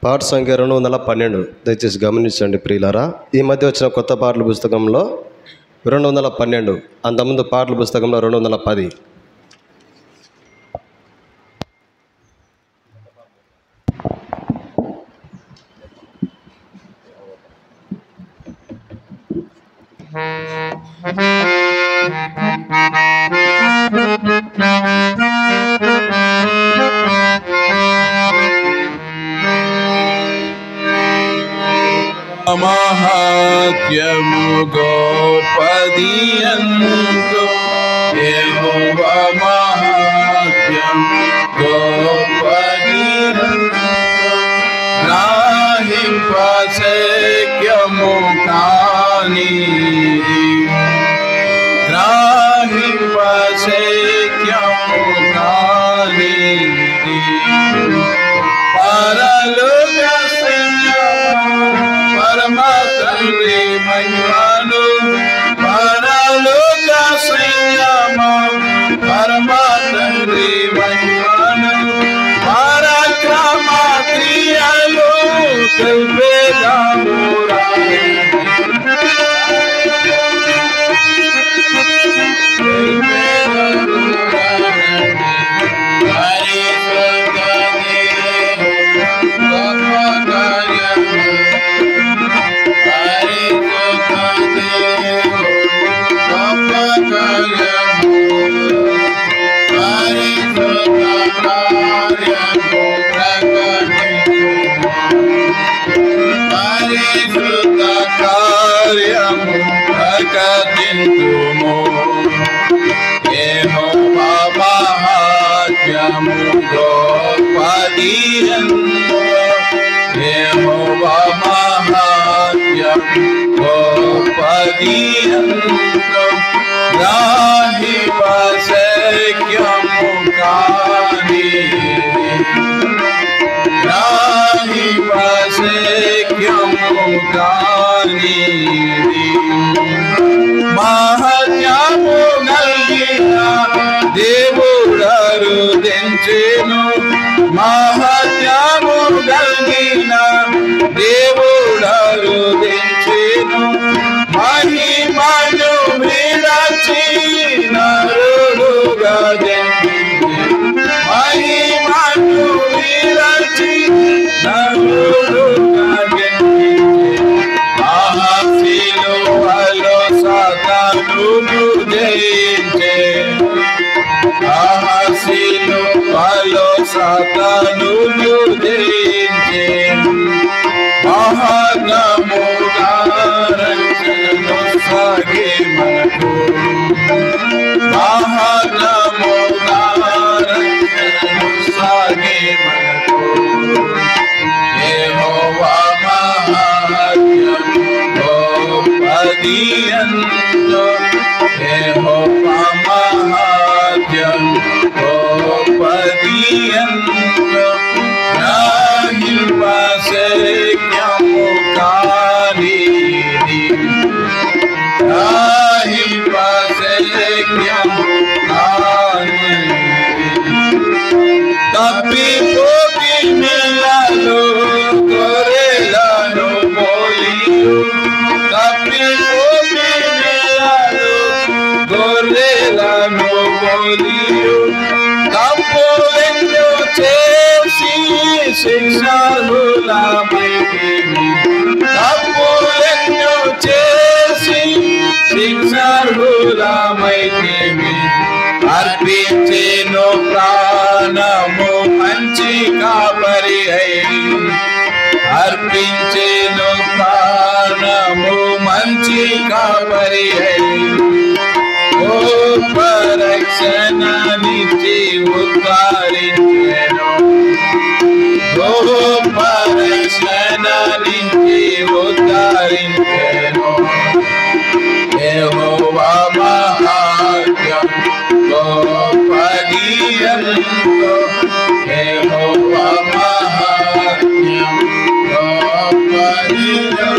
పాట సంఖ్య 212. దయచేసి గమనించండి ప్రియులారా. ఈ మధ్య వచ్చిన కొత్త పాటల పుస్తకంలో 212, అంతకుముందు పాటల పుస్తకంలో 210. మహాత్యము గోపదియందు యెహోవా మహాత్యము గోపదియందు గ్రహింపశక్యము కానిది గ్రహింపశక్యము కానిది పరలోక పరమ తండ్రి మహిమను పరలోక శ్రీరామా పరమ తండ్రి మహిమను పరక్రమ క్రియలు తెలిపేదాము యెహోవా మహాత్మ్యము గోపదియందు యెహోవా మహాత్మ్యము గోపదియందు గ్రహింపశక్యము కానిది గ్రహింపశక్యము కానిది మహాత్మ్యము కలిగిన దేవుడరు దించెను మహాత్మ్యము కలిగిన దేవుడరు దించెను మహిమను విరచి నరుడుగా దించెను మహిమను విరచి నరుడుగా దించెను సిలువలో సాతానును జయించెను సిలువలో సాతానును జయించెను మహాత్మ్యముగా రక్షణను సాగే మనకు మహాత్మ్యముగా రక్షణను సాగే మనకు యెహోవా మహాత్మ్యము గోపదియందు యెహోవా మహాత్మ్యము గోపదియందు గ్రహింపశక్యము కానిది గ్రహింపశక్యము కానిది తప్పిపోకి పిల్లలు గొర్రెలను పోలియు తప్పిపోకి పిల్లలు గొర్రెలను పోలియు తప్పులెన్నో చేసి శిక్షార్హులమైతిమి తప్పులెన్నో చేసి శిక్షార్హులమైతిమి అర్పించెను ప్రాణము మంచి కాపరి అయి అర్పించెను ప్రాణము మంచి కాపరి అయి గొప్ప రక్షణనిచ్చి ఉద్ధరించెను గొప్ప రక్షణనిచ్చి ఉద్ధరించెను యెహోవా మహాత్మ్యము గోపదియందు యెహోవా మహాత్మ్యము గోపదియందు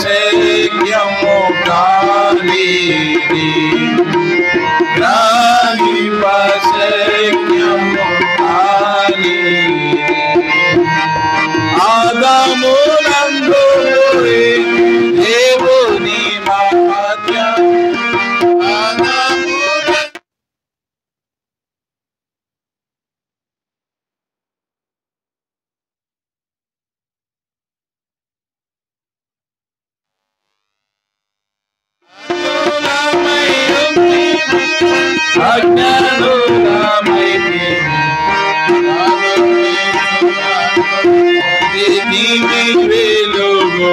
గ్రహింపశక్యము కానిది గ్రహింపశక్యము కానిది నీవే వెలుగు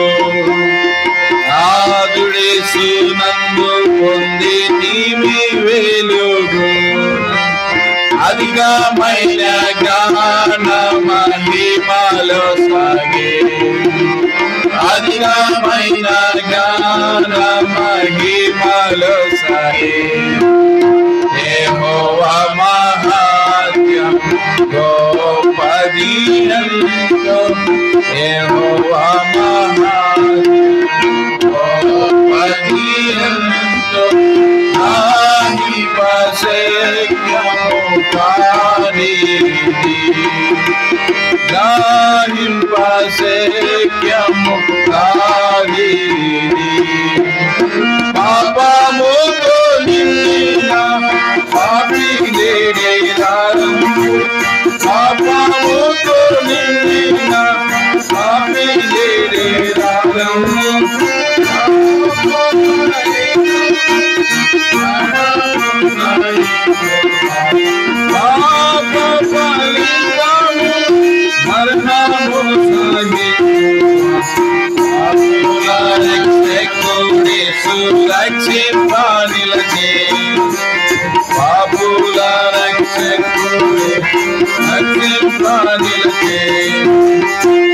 ఆదుడేసు నందు పొంది నీవే వెలుగు అధికమైన జ్ఞాన మహిమలో సాగే అధికమైన జ్ఞాన మహిమలో సాగే యెహోవా మహాత్మ్యం గోపదీయంతో యెహోవా మహాత్మ్యం గోపదీయంతో నాహి పశక్యము కానిది నాహి పశక్యము కానిది పాపముతో నిండిన పాపముతో నిండిన పాప ఫలితము మరణము రక్షింపానిలచే పాపుల రక్షకుడే రక్షింపానిలచే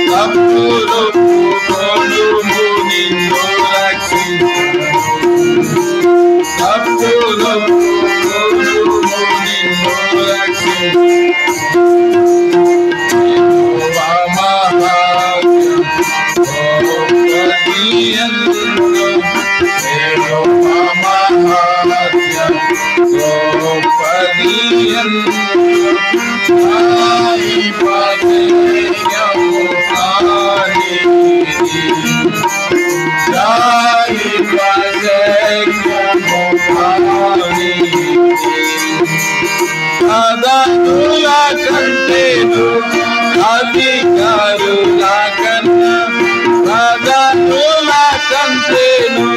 తప్పులు కొలుము నిన్ను రక్షించు తప్పులు కొలుము నిన్ను రక్షించు అదానుల కంటేను అధికారుల కన్నా అదానుల కంటేను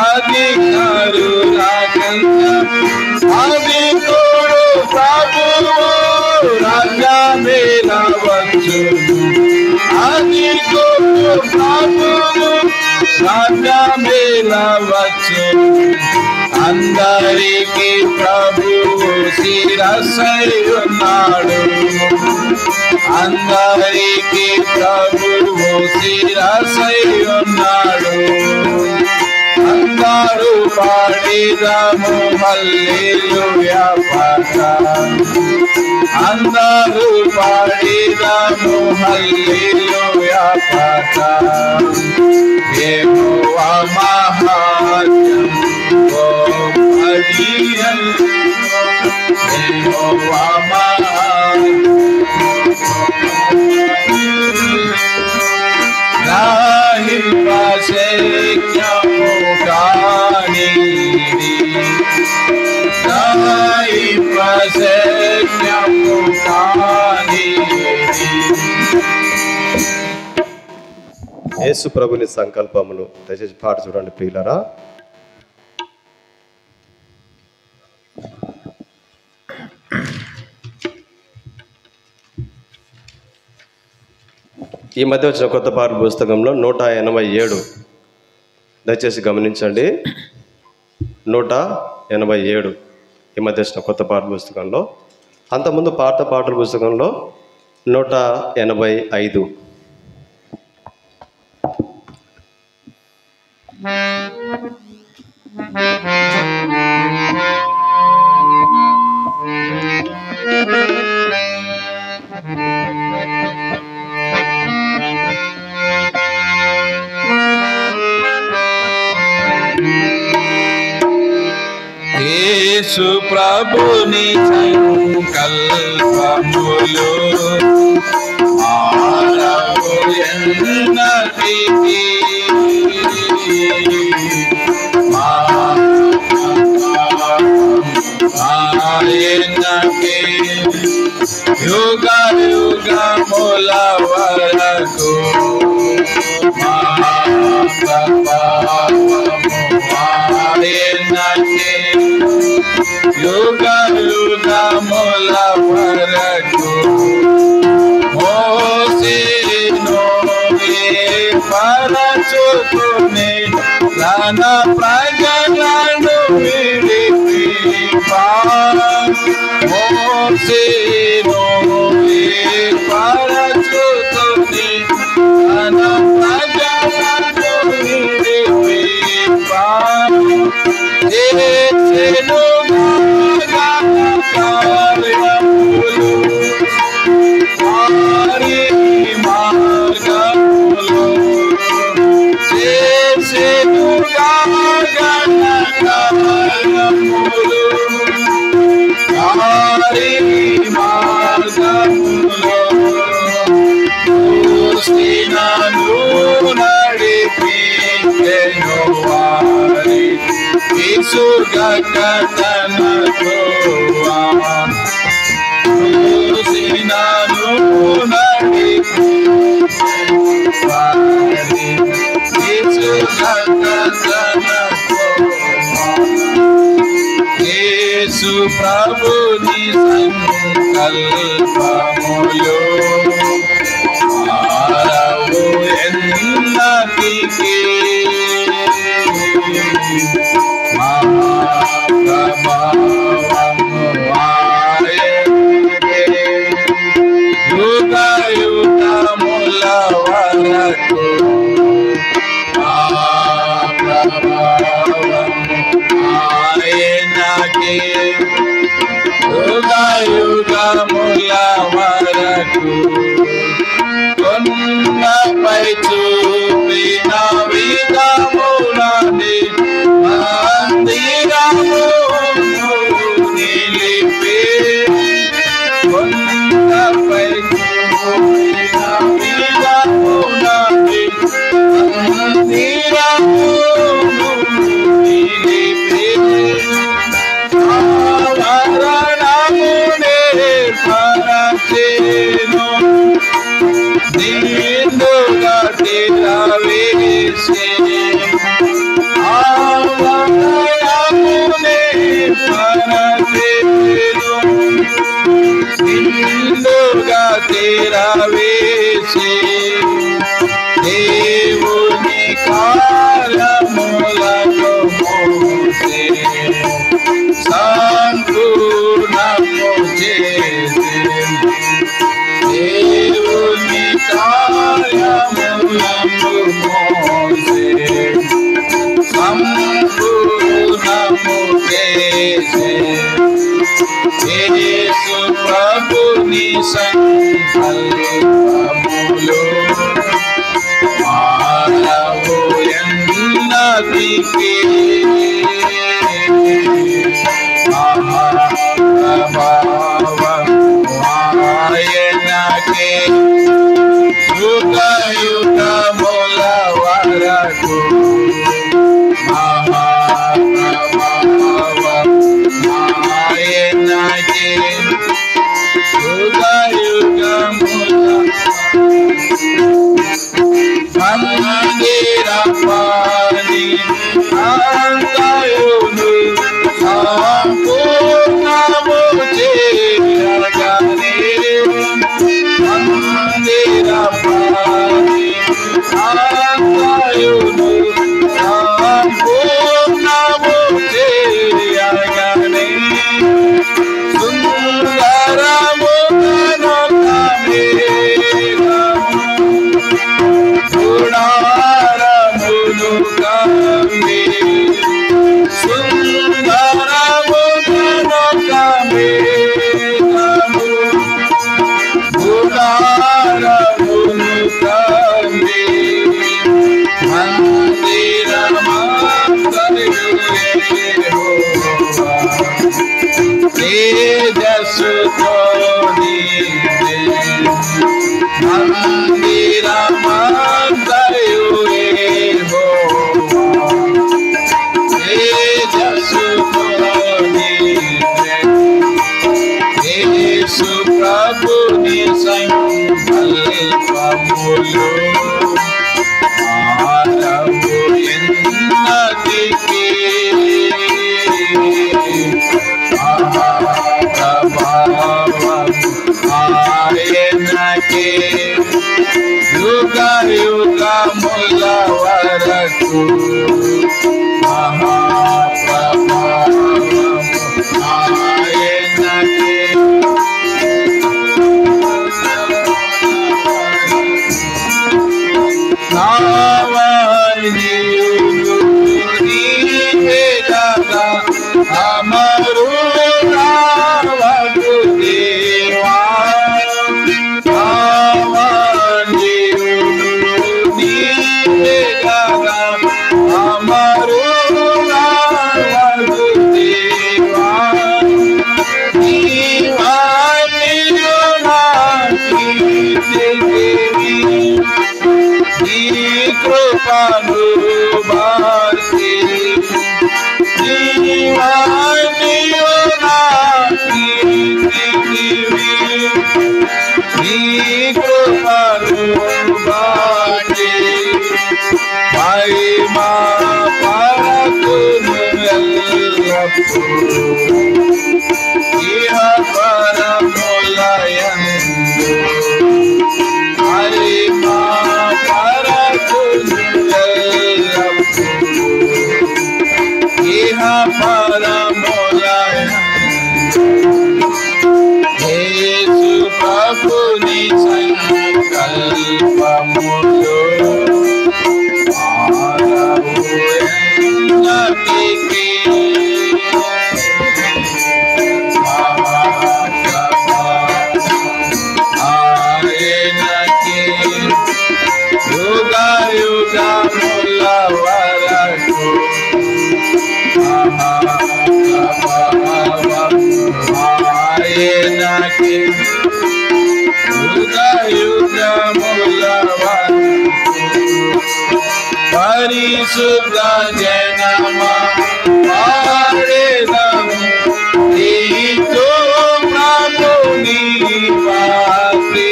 అధికారుల కన్నా అధికుడు ప్రభువు రంగమేల వచ్చు అధికుడు ప్రభువు రంగమేల వచ్చు అందరికి ప్రభువు శిరస్సై ఉన్నాడు అందరికి ప్రభువు శిరస్సై ఉన్నాడు అందరూ పాడిదము హల్లెలూయా పాట అందరూ పాడిదము హల్లెలూయా పాట యెహోవా మహాత్మ్యం గోపదీయంతో యెహోవా నాహి పశక్యము కానిది నాహి పశక్యము కానిది. యేసు ప్రభుని సంకల్పములు దయచేసి పాట చూడండి ప్రియులారా. ఈ మధ్య వచ్చిన కొత్త పాటల పుస్తకంలో 187 దయచేసి గమనించండి. 187 ఈ మధ్య వచ్చిన కొత్త పాటల పుస్తకంలో. అంతకుముందు పాత పాటల పుస్తకంలో 185. యేసు ప్రభుని సంకల్పములు మారవు ఎన్నటికీ ఆయనకే యుగ యుగముల వరకు ఆయనకే యుగ యుగముల వరకు మోసేను పరచుకుని తన ప్రజలను విడిపింపా మోసేను పరచుకుని తన ప్రజలను విడిపింపా చేసెను కార్యములు వారి మార్గములు చేసెను కార్యములు వారి మార్గములు దూషినను నడిపించెను వారి సుగకతనతో దూషినను నడిపించెను వారి సుగకతనతో యేసు ప్రభుని సంకల్పములు మారవు ఎన్నటికీ మహాప్రభావము ఆయనదే యుగ యుగముల వరకు మహాప్రభావము ఆయనకే యుగ యుగముల వరకు కొండపై చూపిన విధములని మందిరమును నిలిపి కొండపై చూపిన విధములని మందిరమును నిలిపి ఆవరణమునే పరచెను నిండుగా తిరవేసే ఆవరణమునే పరచెను నిండుగా తిరవేసే దేవుని కార్యములను మోసే సంపూర్ణము చేసే దేవుని కార్యములను మోసే సంపూర్ణము చేసే యేసు ప్రభుని సంకల్పములు మారవు ఎన్నటికీ ఆయనకే యుగ యుగముల వరకు మహాప్రభావం ఆయనకే యుగ యుగముల మందిర పాని అంతయును సంపూర్ణము చేయగనే మందిర పాని అంతయును సంపూర్ణము చేయగనే సుందరము గుణారములు కమ్మి సుందరములను కమ్మి గుణారములు కమ్మి తేజస్సుతో మందిరమంతయు తేజస్సుతో యేసు ప్రభుని సంకల్పములు మారవు ఎన్నటికీ వరకు మహాప్రభావము ఆయనకే. నావారియులు నీవేదగా అమరురావగు దేవా. నావారియులు నీవేదగా అమరురావగు దేవా. నీవానియు నా కీర్తిదేవి. నీ కృపను బాసి నీవానియు నా కీర్తిదేవి. నీ కృపను బాసి మహిమా పరకును ఎల్లప్పుడూ ఇహ పరములయందు. మహిమా పరకును ఎల్లప్పుడూ ఇహ పరములయందు. యేసు ప్రభుని సంకల్పములో మారవు ఎన్నటికీ. ఆయనకి యుగ యుగముల వరకు ఆయనకి యుగ యుగముల వరకు పరిశుద్ధ జనమా పాడెదము నీతో ప్రభుని వాసి.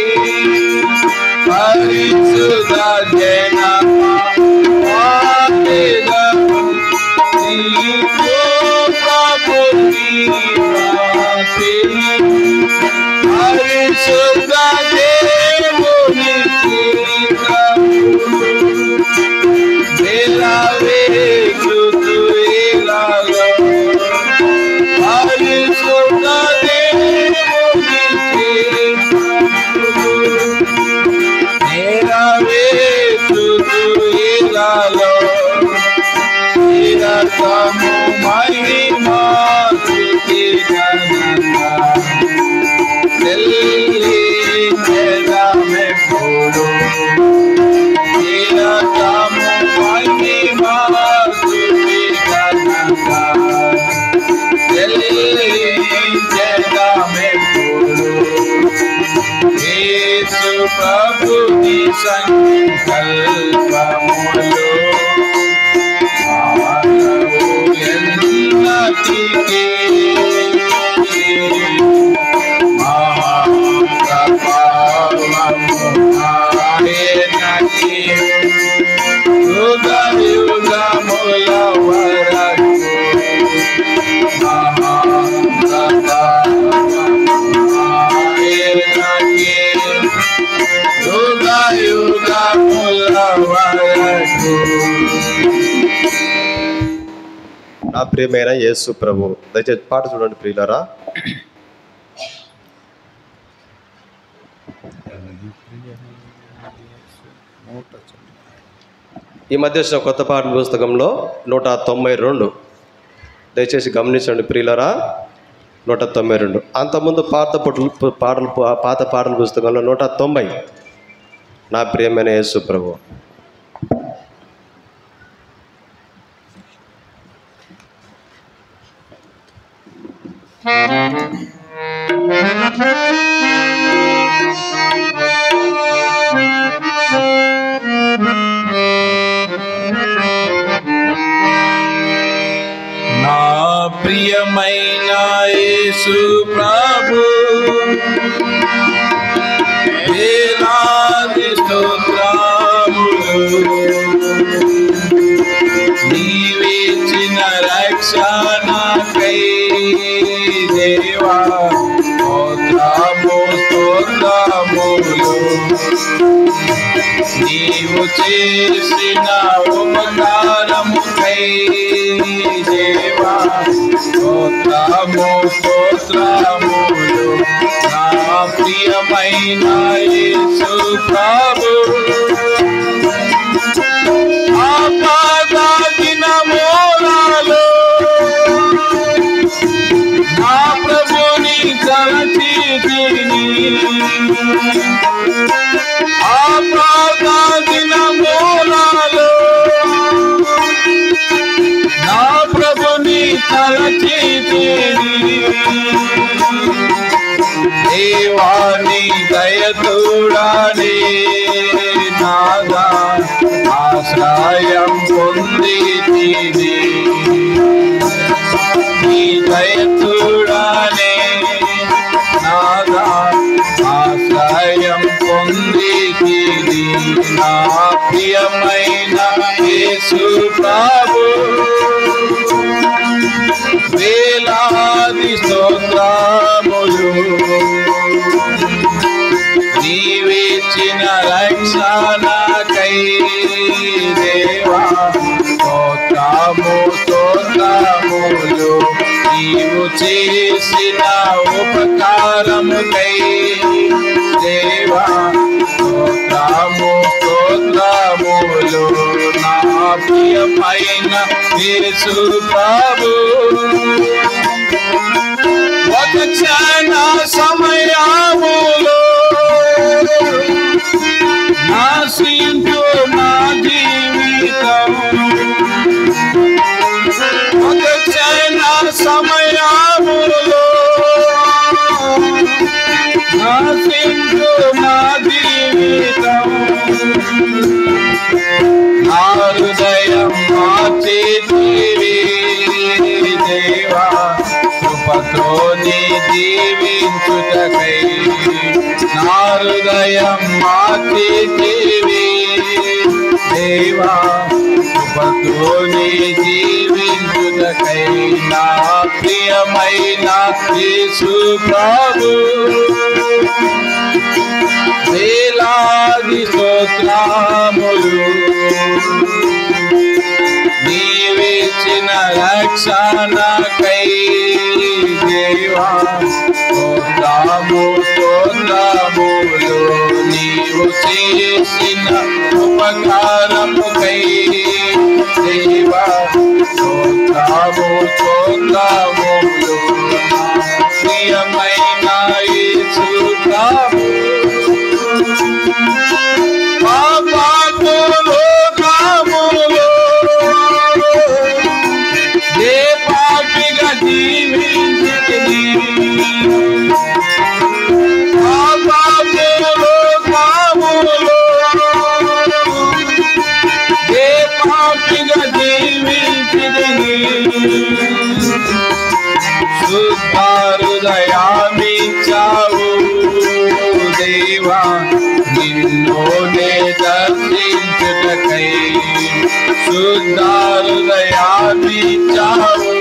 పరిశుద్ధ జనమా పాడెదము నీతో ప్రభుని వాసి. పరిశుద్ధ దేవుని ప్రభుని సంకల్పములో మానవు ఎన్నటికీ. మహాప్రభావము ఆయనకి యుగ యుగముల వరకు. మహాప్రభావము ఆయనకి యుగ యుగముల వరకు. నా ప్రియమైన యేసు ప్రభు. దయచేసి పాట చూడండి ప్రియులారా. ఈ మధ్య వచ్చిన కొత్త పాటల పుస్తకంలో 192. దయచేసి గమనించండి ప్రియులారా. 192. అంతకుముందు పాత పాటల పుస్తకంలో 190. నా ప్రియమైన యేసు ప్రభు. నా ప్రియమైన యేసు ప్రభు వేలాది స్తోత్రములు. నీవిచ్చిన రక్షణకై దేవా స్తోత్రము స్తోత్రములు. నీవు చేసిన ఉపకారముకై దేవా స్తోత్రము స్తోత్రములు నా ప్రియమైన యేసు ప్రభు ఆపదాకిన మూలాలు నా ప్రభుని తలచితిని ఆపదాకిన మూలాలు నా ప్రభుని తలచితిని దేవాని దయతోడానే నాదా ఆశ్రయం పొందితిని నీ దయతోడానే నాదా ఆశ్రయం పొందితిని నా ప్రియమైన యేసు ప్రభు వేలాది స్తోత్రములు నీవిచ్చిన రక్షణకై దేవా స్తోత్రము స్తోత్రములు నీవు చేసిన ఉపకారముకై దేవా స్తోత్రము స్తోత్రములు నా ప్రియమైన యేసు ప్రభు ఒక క్షణ సమయములో నాశించు నా జీవితం ఒక క్షణ సమయములో నాశించు నా జీవితం నా హృదయం మార్చితివి దేవా కృపతో నీ జీవించుటకై నా హృదయం మార్చితివి దేవా కృపతో నీ జీవించుటకై నా ప్రియమైన యేసు ప్రభు వేలాది స్తోత్రములు నీవిచ్చిన రక్షణకై దేవా స్తోత్రము స్తోత్రములు నీవు చేసిన ఉపకారముకై దేవా స్తోత్రము స్తోత్రములు నా ప్రియమైన యేసు ప్రభు పాపములో కాములో ఏ పాపిగా జీవించితిని పాపములో కాములో ఏ పాపిగా జీవించితిని శుద్ధ హృదయామిచ్చావు దేవా నిన్నునే దర్శించుటకై శుద్ధ హృదయామిచ్చావు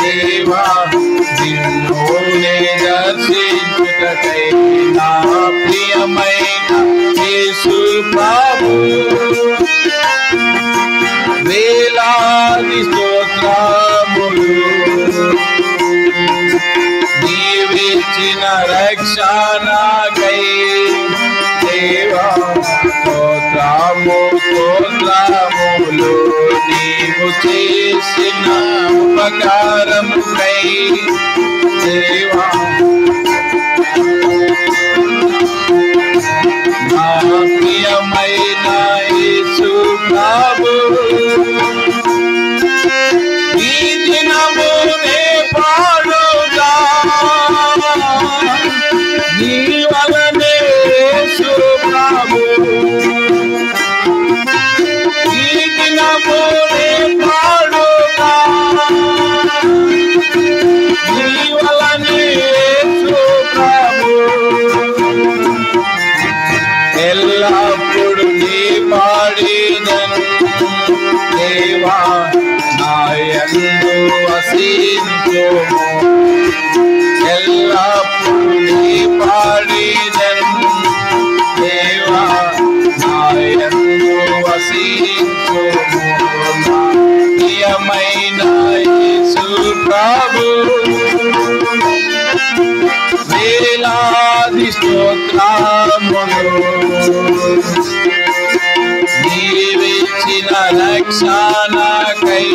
దేవా నిన్నునే దర్శించుటకై నా ప్రియమైన యేసు ప్రభు వేలాది స్తోత్రములు నీవిచ్చిన రక్షణకై దేవా స్తోత్రము స్తోత్రములు నీవు చేసిన ఉపకారముకై దేవా నా ప్రియమైన యేసు ప్రభు ఈ దినమునే పాడుగా నీ వలనే యేసు ప్రభు ఈ దినమునే పాడుగా నీ వలనే యేసు ప్రభు ఎల్లప్పుడు నీ పాడినను దేవా నాయందు వసించుము ఎల్లప్పుడు నీ పాడినను దేవా వేలాది స్తోత్రములు నీవిచ్చిన రక్షణకై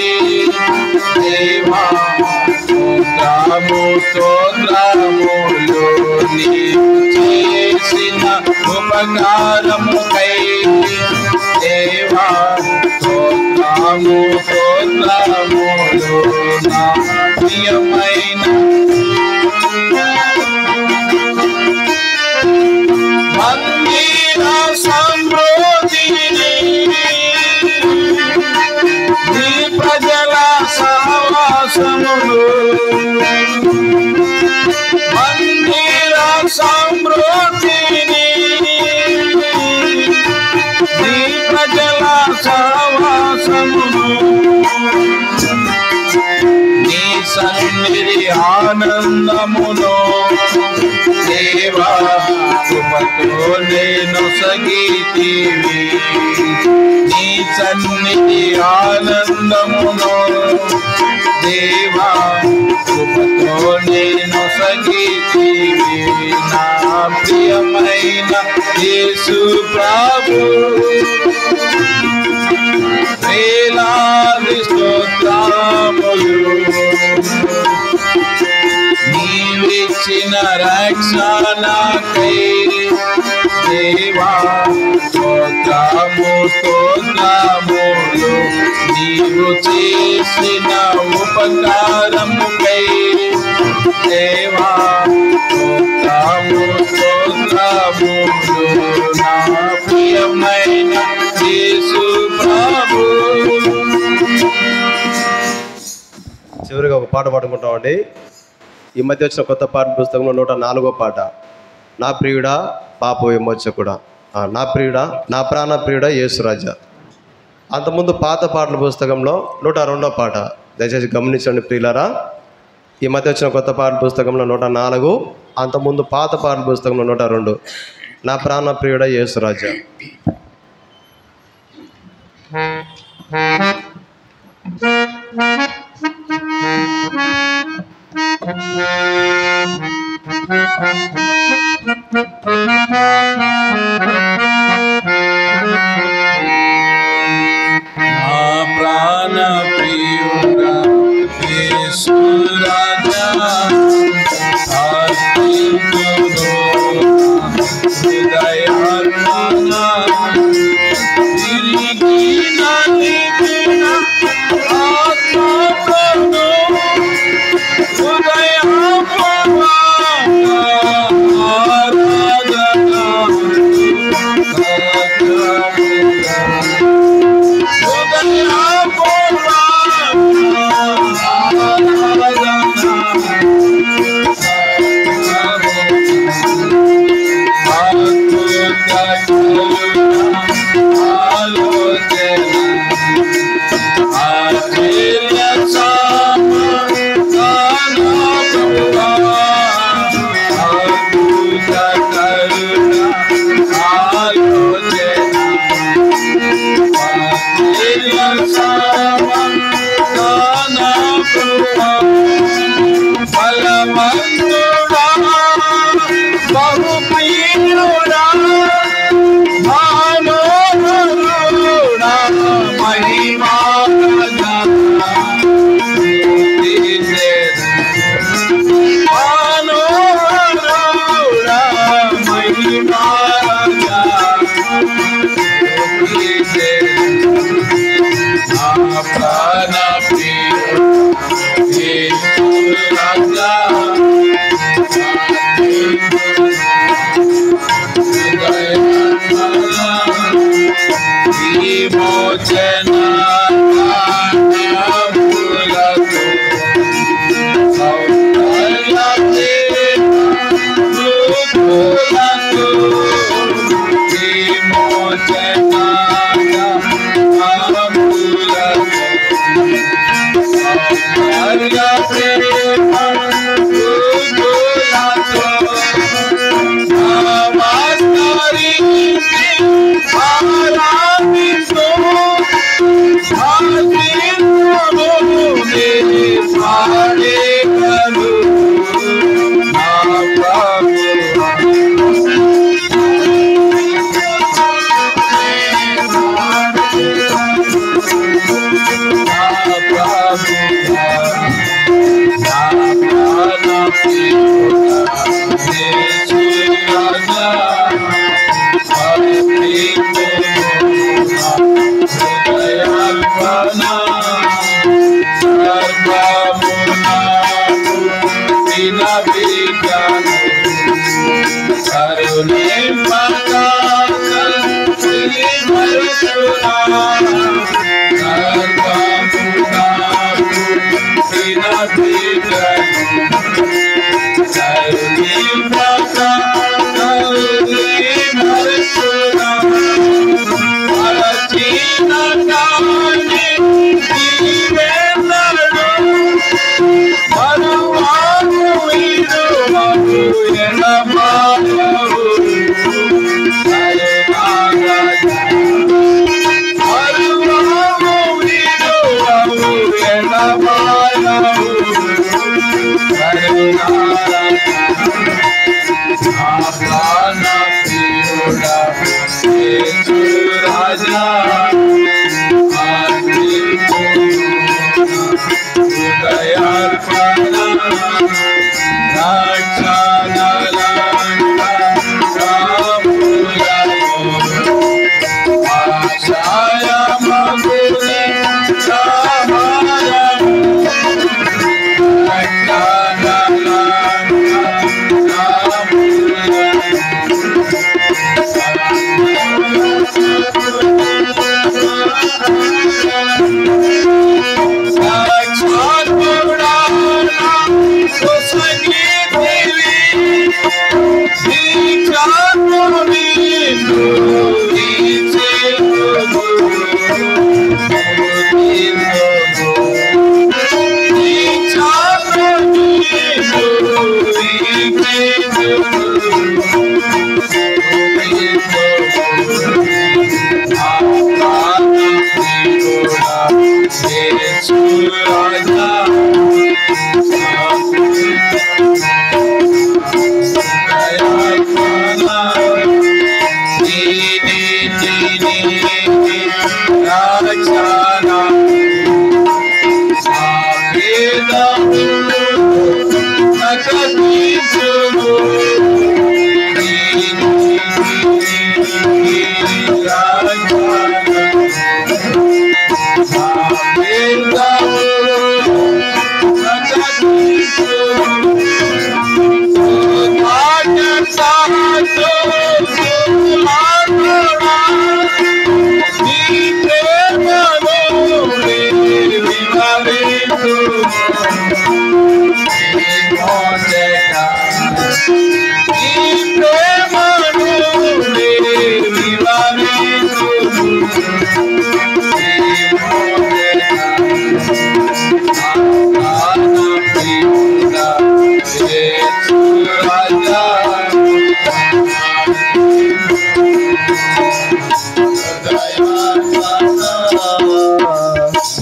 దేవా స్తోత్రములు నీవు చేసిన ఉపకారముకై దేవా స్తోత్రములు నా ప్రియమైన మందిర సమృద్ధిని నీ ప్రజల సహవాసములు మందిర సమృద్ధిని నీ ప్రజల సహవాసములు నీ సన్నిధి ఆనందమును దేవా కృపతో నేను సగీతివి నీ సన్నిధి ఆనందమును దేవా కృపతో నేను సగీతివి నా ప్రియమైన యేసు ప్రభు వేలాది స్తోత్రములు నీవిచ్చిన రక్షణకై దేవా స్తోత్రములు నీవు చేసిన ఉపకారముకై దేవా స్తోత్రములు నా ప్రియమైన యేసు ప్రభు. చివరిగా ఒక పాట పాడుకుంటామండి. ఈ మధ్య వచ్చిన కొత్త పాట పుస్తకంలో 104వ పాట, నా ప్రియుడా పాప విమోచకుడా, నా ప్రియుడా నా ప్రాణ ప్రియుడా యేసురాజా. అంతకుముందు పాత పాటల పుస్తకంలో 102వ పాట, దయచేసి గమనించండి ప్రియులారా. ఈ మధ్య వచ్చిన కొత్త పాటల పుస్తకంలో 104, అంతకుముందు పాత పాటల పుస్తకంలో 102, నా ప్రాణ ప్రియుడా యేసురాజా. నా ప్రాణ ప్రియుడా యేసురాజా ఆశించును హృదయాత్మన తిరిగి నలిగిన ఆత్మను హృదయాత్మన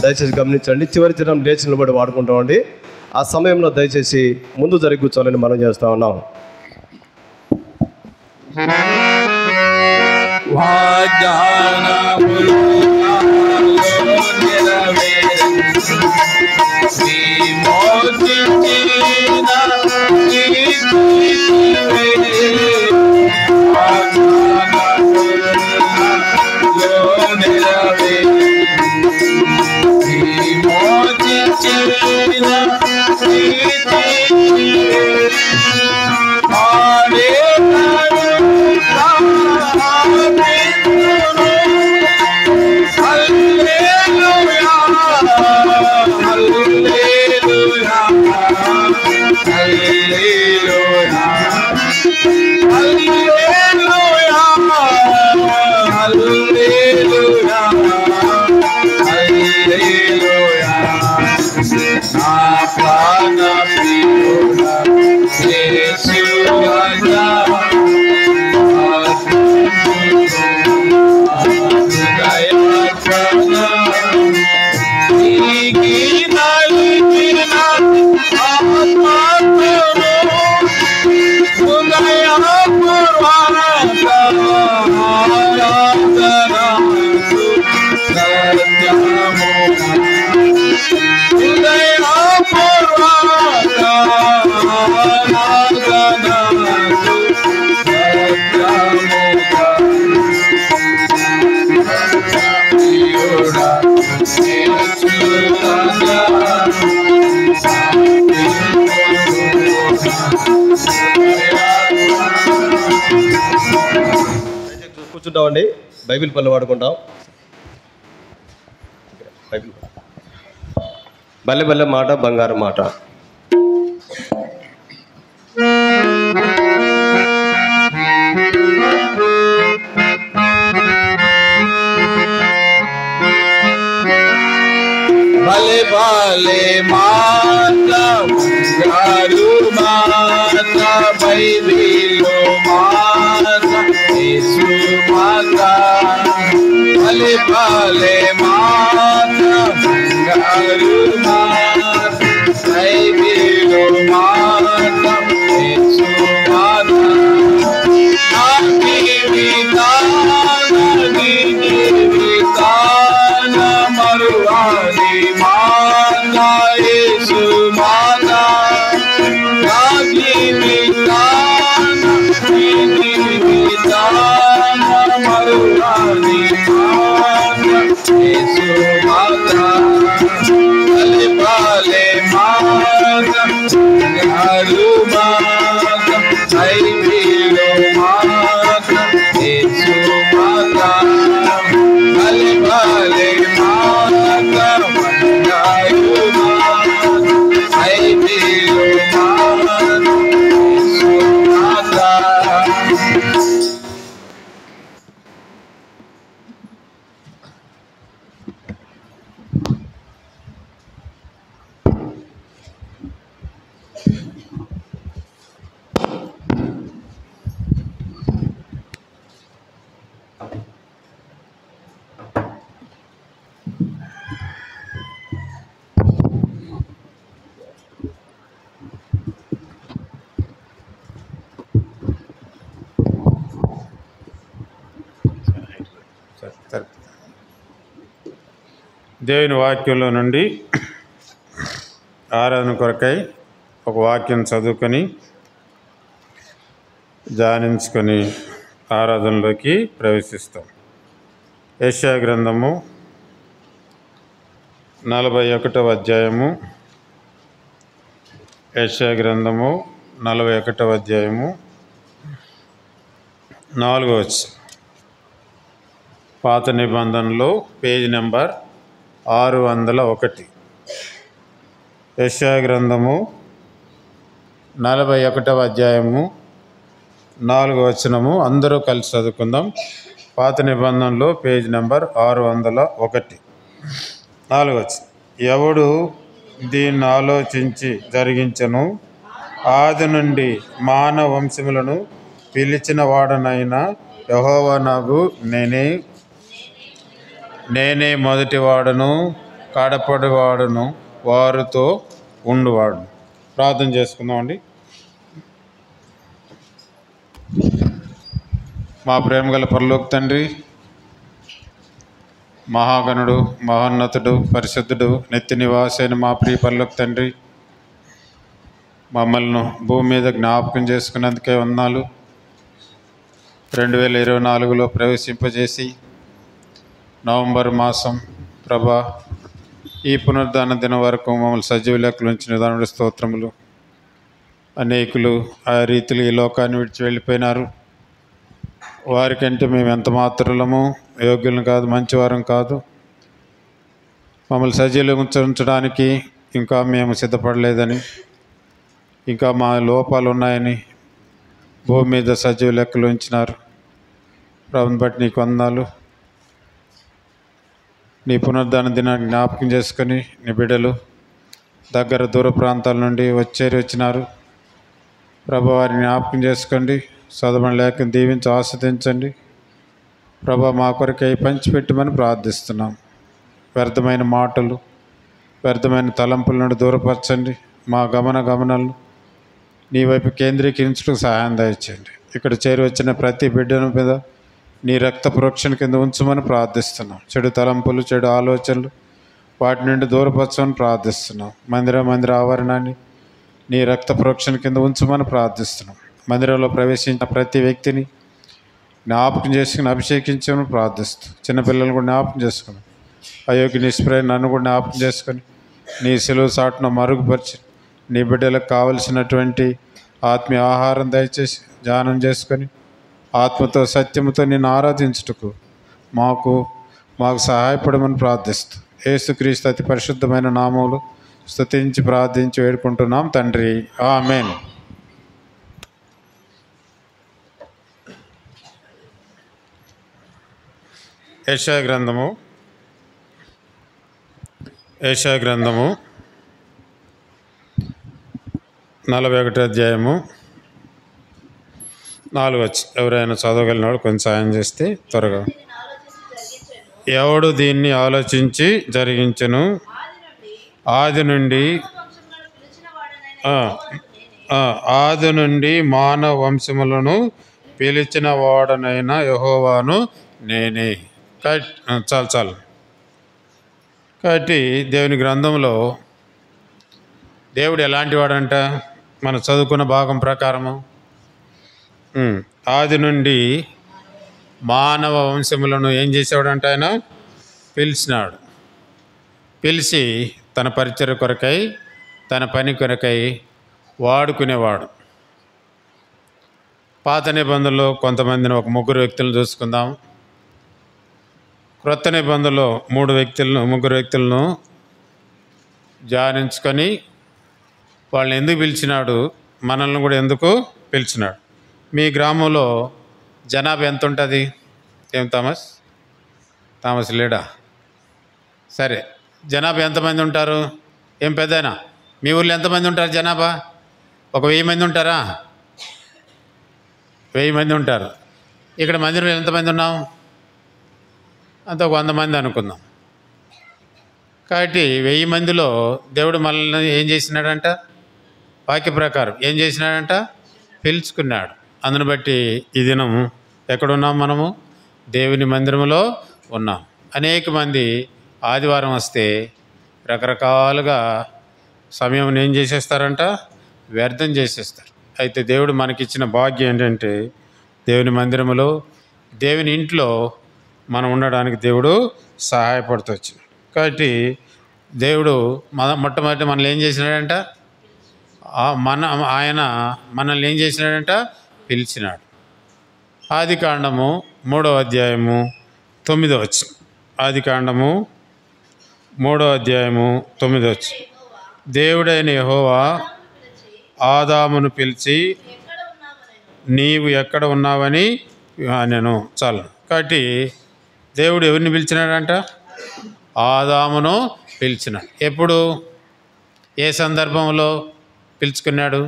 దయచేసి గమనించండి. చివరి దినం లేచి నిలబడి వాడుకుంటామండి. ఆ సమయంలో దయచేసి ముందు జరిగి కూర్చోవాలని మనం చేస్తా ఉన్నాం. Hallelujah. కూర్చుంటామండి. బైబిల్ పనులు వాడుకుంటాం. బైబిల్ బల్లె బల్లె మాట బంగారు మాట. భలే భలే మాట బంగారు మాట బైబిలు మాట యేసు మాట. భలే భలే మాట బంగారు మాట బైబిలు మాట యేసు మాట. నా జీవితాన మరువాని మాట యేసు మాట. నా జీవితాన మరువాని మాట యేసు మాట. భలే భలే మాట బంగారు మాట బైబిలు మాట యేసు మాట. భలే భలే మాట బంగారు మాట బైబిలు మాట యేసు మాట. దేవుని వాక్యంలో నుండి ఆరాధన కొరకై ఒక వాక్యం చదువుకొని ధ్యానించుకొని ఆరాధనలోకి ప్రవేశిస్తాం. యెషయా గ్రంథము 41వ అధ్యాయము. యెషయా గ్రంథము 41వ అధ్యాయము 4వ వచనం. పాత నిబంధనలో పేజీ నెంబర్ 601. యెషయా గ్రంథము 41వ అధ్యాయము 4వ వచనము. అందరూ కలిసి చదువుకుందాం. పాత నిబంధనలో పేజీ నెంబర్ 601. 4వ వచనం. ఎవడు దీన్ని ఆలోచించి జరిగించను, ఆది నుండి మానవ వంశములను పిలిచిన వాడనైనా యెహోవా నాగు నేనే మొదటివాడును కడపటివాడును వారితో ఉండువాడు. ప్రార్థన చేసుకుందామండి. మా ప్రేమగల పరలోక తండ్రి, మహాగణుడు, మహోన్నతుడు, పరిశుద్ధుడు, నిత్య నివాసైన మా ప్రియ పరలోక తండ్రి, మమ్మల్ని భూమి మీద జ్ఞాపకం చేసుకున్నందుకే వందనాలు. 2024లో ప్రవేశింపజేసి నవంబర్ మాసం ప్రభా ఈ పునరుద్ధాన దినం వరకు మమ్మల్ని సజీవ లెక్కలు ఉంచిన దాని స్తోత్రములు. అనేకులు ఆ రీతిలో ఈ లోకాన్ని విడిచి వెళ్ళిపోయినారు. వారికంటే మేము ఎంత మాత్రలము యోగ్యులను కాదు, మంచివారం కాదు. మమ్మల్ని సజీవంగా ఉంచడానికి ఇంకా మేము సిద్ధపడలేదని, ఇంకా మా లోపాలు ఉన్నాయని భూమి మీద సజీవ లెక్కలు ఉంచినారు. ప్రభుని బట్టి నీకు వందనాలు. నీ పునరుద్ధాన దినాన్ని జ్ఞాపకం చేసుకొని నీ బిడ్డలు దగ్గర దూర ప్రాంతాల నుండి వచ్చినారు. ప్రభు వారిని జ్ఞాపకం చేసుకోండి. చదవని లేఖను దీవించి ఆస్వాదించండి. ప్రభు మా కొరకై పంచిపెట్టమని ప్రార్థిస్తున్నాం. వ్యర్థమైన మాటలు, వ్యర్థమైన తలంపుల నుండి దూరపరచండి. మా గమనాలను నీ వైపు కేంద్రీకరించడానికి సహాయం దయచేయండి. ఇక్కడ చేరి వచ్చిన ప్రతి బిడ్డల మీద నీ రక్త ప్రోక్షణ కింద ఉంచమని ప్రార్థిస్తున్నాం. చెడు తలంపులు, చెడు ఆలోచనలు వాటి నుండి దూరపరచమని ప్రార్థిస్తున్నాం. మందిర ఆవరణాన్ని నీ రక్త ప్రోక్షణ కింద ఉంచమని ప్రార్థిస్తున్నాం. మందిరంలో ప్రవేశించిన ప్రతి వ్యక్తిని జ్ఞాపకం చేసుకుని అభిషేకించమని ప్రార్థిస్తాం. చిన్నపిల్లలు కూడా జ్ఞాపకం చేసుకుని, అయోగ్య నిష్ప్రయ నన్ను కూడా జ్ఞాపకం చేసుకొని నీ సెలవు సాటును మరుగుపరిచి నీ బిడ్డలకు కావలసినటువంటి ఆత్మీయ ఆహారం దయచేసి ధ్యానం చేసుకొని ఆత్మతో సత్యముతో నిన్ను ఆరాధించుటకు మాకు సహాయపడమని ప్రార్థిస్తూ యేసుక్రీస్తు అతి పరిశుద్ధమైన నామములు స్తుతించి ప్రార్థించి వేడుకుంటున్నాం తండ్రి. ఆమేన్. యెషయా గ్రంథము 41 అధ్యాయము 4 వచ్చి ఎవరైనా చదవగలిగిన వాడు కొంచెం సాయం చేస్తే త్వరగా. ఎవడు దీన్ని ఆలోచించి జరిగించను, ఆది నుండి మానవ వంశములను పిలిచిన వాడనైన యెహోవాను నేనే. చాలు. కాబట్టి దేవుని గ్రంథంలో దేవుడు ఎలాంటి వాడంట? మనం చదువుకున్న భాగం ప్రకారము ఆది నుండి మానవ వంశములను ఏం చేసేవాడంట? ఆయన పిలిచినాడు. పిలిచి తన పరిచర్య కొరకై, తన పని కొరకై వాడుకునేవాడు. పాత నిబంధనలో కొంతమందిని, ఒక 3 వ్యక్తులను చూసుకుందాం. క్రొత్త నిబంధనలో 3 వ్యక్తులను ధ్యానించుకొని వాళ్ళని ఎందుకు పిలిచినాడు, మనల్ని కూడా ఎందుకు పిలిచినాడు. మీ గ్రామంలో జనాభా ఎంత ఉంటుంది? ఏం థామస్ లేడా? సరే, జనాభా ఎంతమంది ఉంటారు? ఏం పెద్దయినా మీ ఊళ్ళో ఎంతమంది ఉంటారు జనాభా? ఒక 1000 మంది ఉంటారా? 1000 మంది ఉంటారు. ఇక్కడ మందిరంలో ఎంతమంది ఉన్నాం? అంత ఒక 100 మంది అనుకుందాం. కాబట్టి 1000 మందిలో దేవుడు మనల్ని ఏం చేసినాడంట? వాక్య ప్రకారం ఏం చేసినాడంట? పిలుచుకున్నాడు. అందును బట్టి ఈ దినం ఎక్కడున్నాం? మనము దేవుని మందిరంలో ఉన్నాం. అనేక మంది ఆదివారం వస్తే రకరకాలుగా సమయం ఏం చేసేస్తారంట? వ్యర్థం చేసేస్తారు. అయితే దేవుడు మనకిచ్చిన భాగ్యం ఏంటంటే దేవుని మందిరంలో, దేవుని ఇంట్లో మనం ఉండడానికి దేవుడు సహాయపడుతూ వచ్చింది. కాబట్టి దేవుడు మొట్టమొదటి మనల్ని ఏం చేసినాడంట? ఆయన మనల్ని ఏం చేసినాడంట? పిలిచినాడు. ఆదికాండము 3వ అధ్యాయము 9వ వచనం. ఆదికాండము 3వ అధ్యాయము 9వ వచనం. దేవుడైన యెహోవా ఆదామును పిలిచి నీవు ఎక్కడ ఉన్నావని నేను. చాలు. కాబట్టి దేవుడు ఎవరిని పిలిచినాడంట? ఆదామును పిలిచినాడు. ఎప్పుడు, ఏ సందర్భంలో పిలుచుకున్నాడు?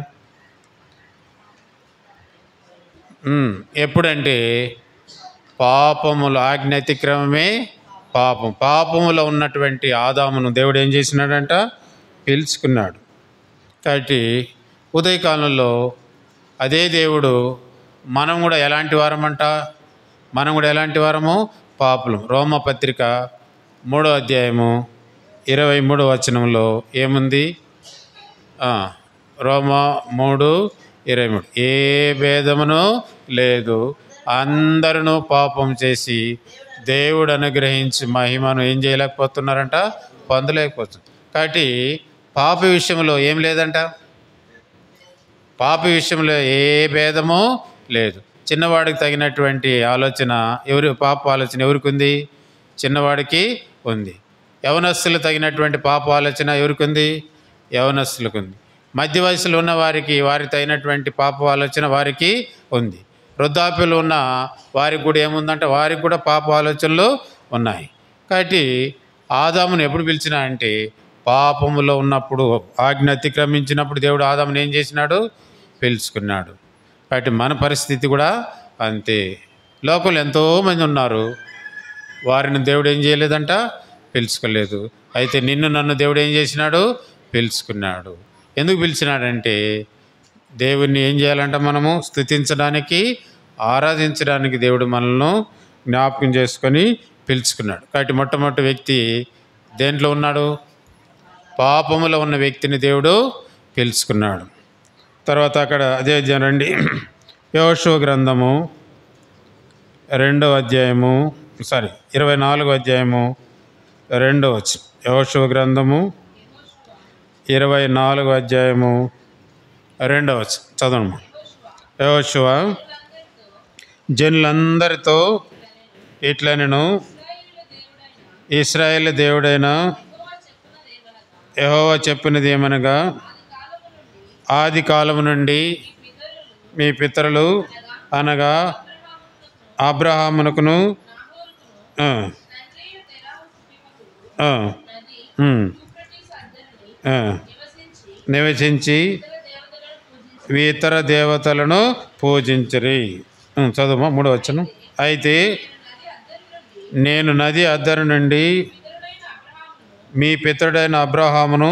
ఎప్పుడంటే పాపములు, ఆజ్ఞ అతిక్రమమే పాపములో ఉన్నటువంటి ఆదామును దేవుడు ఏం చేసినాడంట? పిలుచుకున్నాడు. కాబట్టి ఉదయకాలంలో అదే దేవుడు మనం కూడా ఎలాంటి వారమంట? మనం కూడా ఎలాంటి వారము? పాపులం. రోమపత్రిక 3వ అధ్యాయము 23వ వచనంలో ఏముంది? రోమా 3:23 ఏ భేదమును లేదు, అందరూ పాపం చేసి దేవుడు అనుగ్రహించి మహిమను ఏం చేయలేకపోతున్నారంట? పొందలేకపోతున్నారు. కాబట్టి పాప విషయంలో ఏం లేదంట? పాప విషయంలో ఏ భేదము లేదు. చిన్నవాడికి తగినటువంటి ఆలోచన పాప ఆలోచన ఎవరికి ఉంది? చిన్నవాడికి ఉంది. యవనస్తులు తగినటువంటి పాప ఆలోచన ఎవరికి ఉంది? యవనస్తులకు ఉంది. మధ్య వయసులో ఉన్న వారికి తగినటువంటి పాప ఆలోచన వారికి ఉంది. వృద్ధాప్యులు ఉన్న వారికి కూడా ఏముందంటే వారికి కూడా పాప ఆలోచనలు ఉన్నాయి. కాబట్టి ఆదామును ఎప్పుడు పిలిచినా అంటే పాపములో ఉన్నప్పుడు, ఆజ్ఞ అతిక్రమించినప్పుడు దేవుడు ఆదామును ఏం చేసినాడు? పిలుచుకున్నాడు. కాబట్టి మన పరిస్థితి కూడా అంతే. లోకంలో ఎంతోమంది ఉన్నారు, వారిని దేవుడు ఏం చేయలేదంట? పిలుచుకోలేదు. అయితే నిన్ను నన్ను దేవుడు ఏం చేసినాడు? పిలుచుకున్నాడు. ఎందుకు పిలిచినాడంటే దేవుణ్ణి ఏం చేయాలంట? మనము స్తుతించడానికి, ఆరాధించడానికి దేవుడు మనల్ని జ్ఞాపకం చేసుకొని పిలుచుకున్నాడు. కాబట్టి మొట్టమొదటి వ్యక్తి దేంట్లో ఉన్నాడు? పాపములో ఉన్న వ్యక్తిని దేవుడు పిలుచుకున్నాడు. తర్వాత అక్కడ అదే అధ్యాయం రండి. యోషువ గ్రంథము 24వ అధ్యాయము 2వ వచనం. యోషువ గ్రంథము 24వ అధ్యాయము 2వ వచనం చదవము. యోషువ జనులందరితో ఇట్లా నేను ఇశ్రాయేలు దేవుడైన యెహోవా చెప్పినది ఏమనగా, ఆది కాలము నుండి మీ పితరులు అనగా అబ్రహామునకును నివసించి ఇతర దేవతలను పూజించరి. చదువు 3వ వచనం. అయితే నేను నది అద్దరు నుండి మీ పితరుడైన అబ్రహామును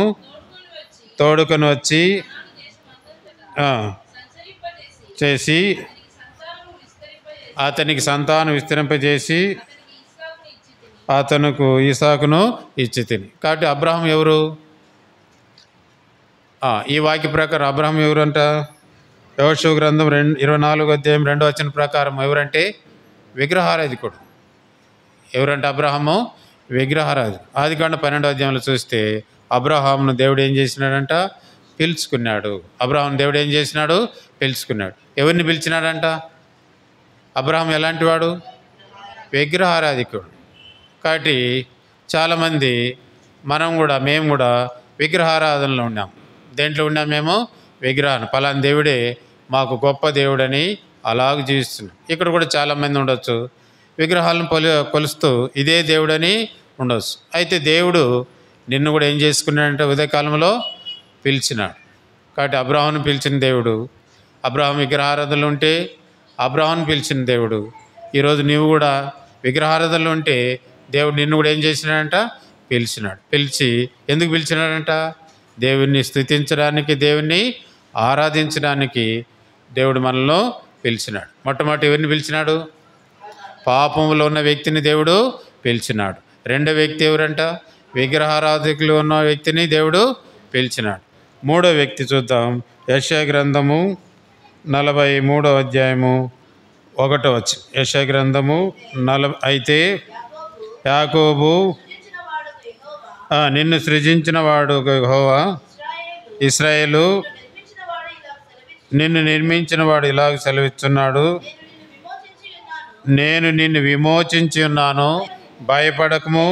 తోడుకొని వచ్చి చేసి అతనికి సంతానం విస్తరింపజేసి అతనుకు ఇసాకును ఇచ్చి తిని. కాబట్టి అబ్రహాం ఎవరు? ఈ వాక్య ప్రకారం అబ్రహాం ఎవరంట? యెహోషువ గ్రంథం 24వ అధ్యాయం 2వ వచనం ప్రకారం ఎవరంటే విగ్రహారాధికుడు. ఎవరంటే అబ్రహాము విగ్రహారాధి. ఆదికాండం 12వ అధ్యాయంలో చూస్తే అబ్రహామును దేవుడు ఏం చేసినాడంట? పిలుచుకున్నాడు. అబ్రహామును దేవుడు ఏం చేసినాడు? పిలుచుకున్నాడు. ఎవరిని పిలిచినాడంట? అబ్రహాం ఎలాంటి వాడు? విగ్రహారాధికుడు. కాబట్టి చాలామంది మేము కూడా విగ్రహారాధనలో ఉన్నాం. దేంట్లో ఉన్నాం మేము? విగ్రహాన్ని. పలానా దేవుడే మాకు గొప్ప దేవుడని అలాగ జీవిస్తున్నాం. ఇక్కడ కూడా చాలామంది ఉండొచ్చు విగ్రహాలను కొలుస్తూ ఇదే దేవుడని ఉండొచ్చు. అయితే దేవుడు నిన్ను కూడా ఏం చేసుకున్నాడంటే ఉదయకాలంలో పిలిచినాడు. కాబట్టి అబ్రహామును పిలిచిన దేవుడు, అబ్రహాం విగ్రహారాధనలు ఉంటే అబ్రహామును పిలిచిన దేవుడు, ఈరోజు నీవు కూడా విగ్రహారాధనలు ఉంటే దేవుడు నిన్ను కూడా ఏం చేసినాడంట? పిలిచినాడు. పిలిచి ఎందుకు పిలిచినాడంట? దేవుణ్ణి స్తుతించడానికి, దేవుణ్ణి ఆరాధించడానికి దేవుడు మనలో పిలిచినాడు. మొట్టమొదటి ఎవరిని పిలిచినాడు? పాపంలో ఉన్న వ్యక్తిని దేవుడు పిలిచినాడు. రెండో వ్యక్తి ఎవరంట? విగ్రహారాధకులు ఉన్న వ్యక్తిని దేవుడు పిలిచినాడు. మూడో వ్యక్తి చూద్దాం. యెషయా గ్రంథము 43వ అధ్యాయము 1వ వచనం. యెషయా గ్రంథము అయితే యాకోబు నిన్ను సృజించిన వాడు యెహోవా, ఇశ్రాయేలు నిన్ను నిర్మించిన వాడు ఇలాగ సెలవిస్తున్నాడు, నేను నిన్ను విమోచించి ఉన్నాను, భయపడకము,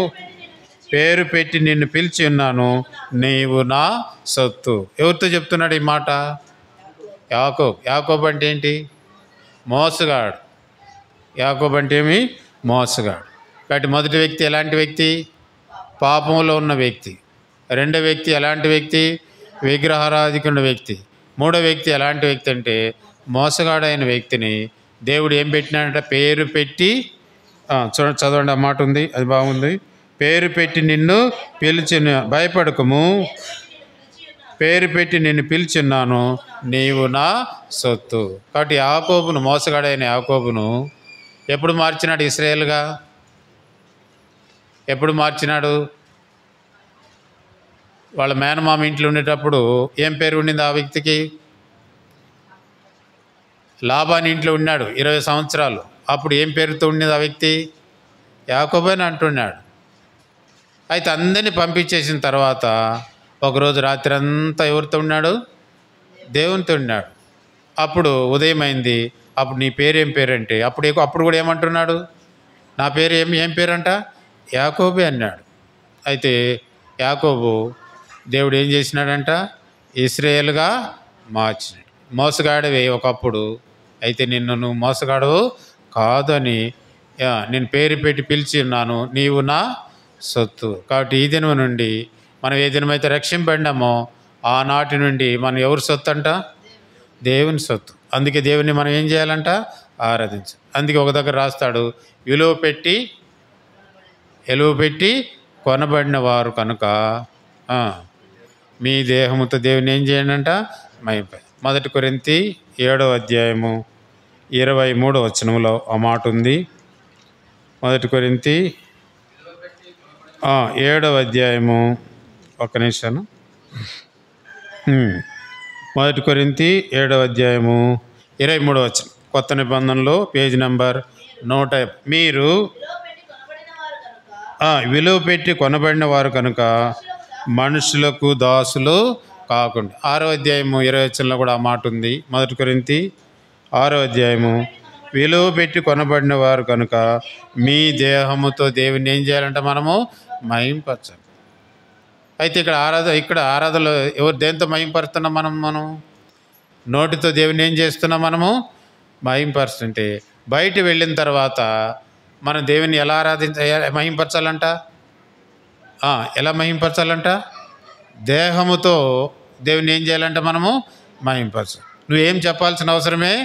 పేరు పెట్టి నిన్ను పిలిచి ఉన్నాను, నీవు నా సొత్తు. ఎవరితో చెప్తున్నాడు ఈ మాట? యాకోబు. యాకోబు అంటే ఏంటి? మోసగాడు. యాకోబు అంటే ఏమి? మోసగాడు. కాబట్టి మొదటి వ్యక్తి ఎలాంటి వ్యక్తి? పాపంలో ఉన్న వ్యక్తి. రెండో వ్యక్తి ఎలాంటి వ్యక్తి? విగ్రహారాధికున్న వ్యక్తి. మూడో వ్యక్తి ఎలాంటి వ్యక్తి అంటే మోసగాడైన వ్యక్తిని దేవుడు ఏం పెట్టినాడంటే పేరు పెట్టి, చదవండి ఆ మాట ఉంది, అది బాగుంది. పేరు పెట్టి నిన్ను పిలిచిన, భయపడకము, పేరు పెట్టి నిన్ను పిలిచున్నాను, నీవు నా సొత్తు. కాబట్టి యాకోబును, మోసగాడైన యాకోబును ఎప్పుడు మార్చినాడు ఇశ్రాయేలుగా? ఎప్పుడు మార్చినాడు? వాళ్ళ మేనమామ ఇంట్లో ఉండేటప్పుడు ఏం పేరు ఉండింది ఆ వ్యక్తికి? లాబాని ఇంట్లో ఉన్నాడు 20 సంవత్సరాలు. అప్పుడు ఏం పేరుతో ఉండేది ఆ వ్యక్తి? యాకోబు అని అంటున్నాడు. అయితే అందరినీ పంపించేసిన తర్వాత ఒకరోజు రాత్రి అంతా ఎవరితో ఉన్నాడు? దేవునితో ఉన్నాడు. అప్పుడు ఉదయం అయింది. అప్పుడు నీ పేరేం పేరంటే అప్పుడు కూడా ఏమంటున్నాడు? నా పేరు ఏం పేరంట? యాకోబే అన్నాడు. అయితే యాకోబు దేవుడు ఏం చేసినాడంట? ఇశ్రాయేలుగా మార్చినాడు. మోసగాడివే ఒకప్పుడు, అయితే నువ్వు మోసగాడవు కాదు అని నేను పేరు పెట్టి పిలిచి ఉన్నాను, నీవు నా సొత్తు. కాబట్టి ఈ దినం నుండి మనం ఏ దినమైతే రక్షింపడినామో ఆనాటి నుండి మనం ఎవరి సొత్తు అంట? దేవుని సొత్తు. అందుకే దేవుని మనం ఏం చేయాలంట? ఆరాధించాలి. అందుకే ఒక దగ్గర రాస్తాడు, విలువ పెట్టి కొనబడిన వారు కనుక మీ దేహముతో దేవుని ఏం చేయండి అంట? మైపై. 1 కొరింథీ 7వ అధ్యాయము 23వ వచనంలో ఆ మాట ఉంది. 1 కొరింథీ 7వ అధ్యాయము, ఒక్క నిమిషం. 1 కొరింథీ 7వ అధ్యాయము 23వ వచనం, కొత్త నిబంధనలో పేజీ నెంబర్ 100. మీరు విలువ పెట్టి కొనబడిన వారు కనుక మనుషులకు దాసులు కాకుండా. 6వ అధ్యాయము 20వ వచనంలో కూడా ఆ మాట ఉంది. 1 కొరింథీ 6వ అధ్యాయము విలువ పెట్టి కొనబడిన వారు కనుక మీ దేహముతో దేవుని ఏం చేయాలంటే మనము మహింపరచాలి. అయితే ఇక్కడ ఆరాధనలో ఎవరు దేంతో మహింపరుస్తున్నాం? మనం నోటితో దేవుని ఏం చేస్తున్నాం? మనము మహింపరుస్తుంటే బయట వెళ్ళిన తర్వాత మనం దేవుని ఎలా మహింపరచాలంట? ఎలా మహింపరచాలంట? దేహముతో దేవుని ఏం చేయాలంటే మనము మహింపరచాలి. నువ్వేం చెప్పాల్సిన అవసరమే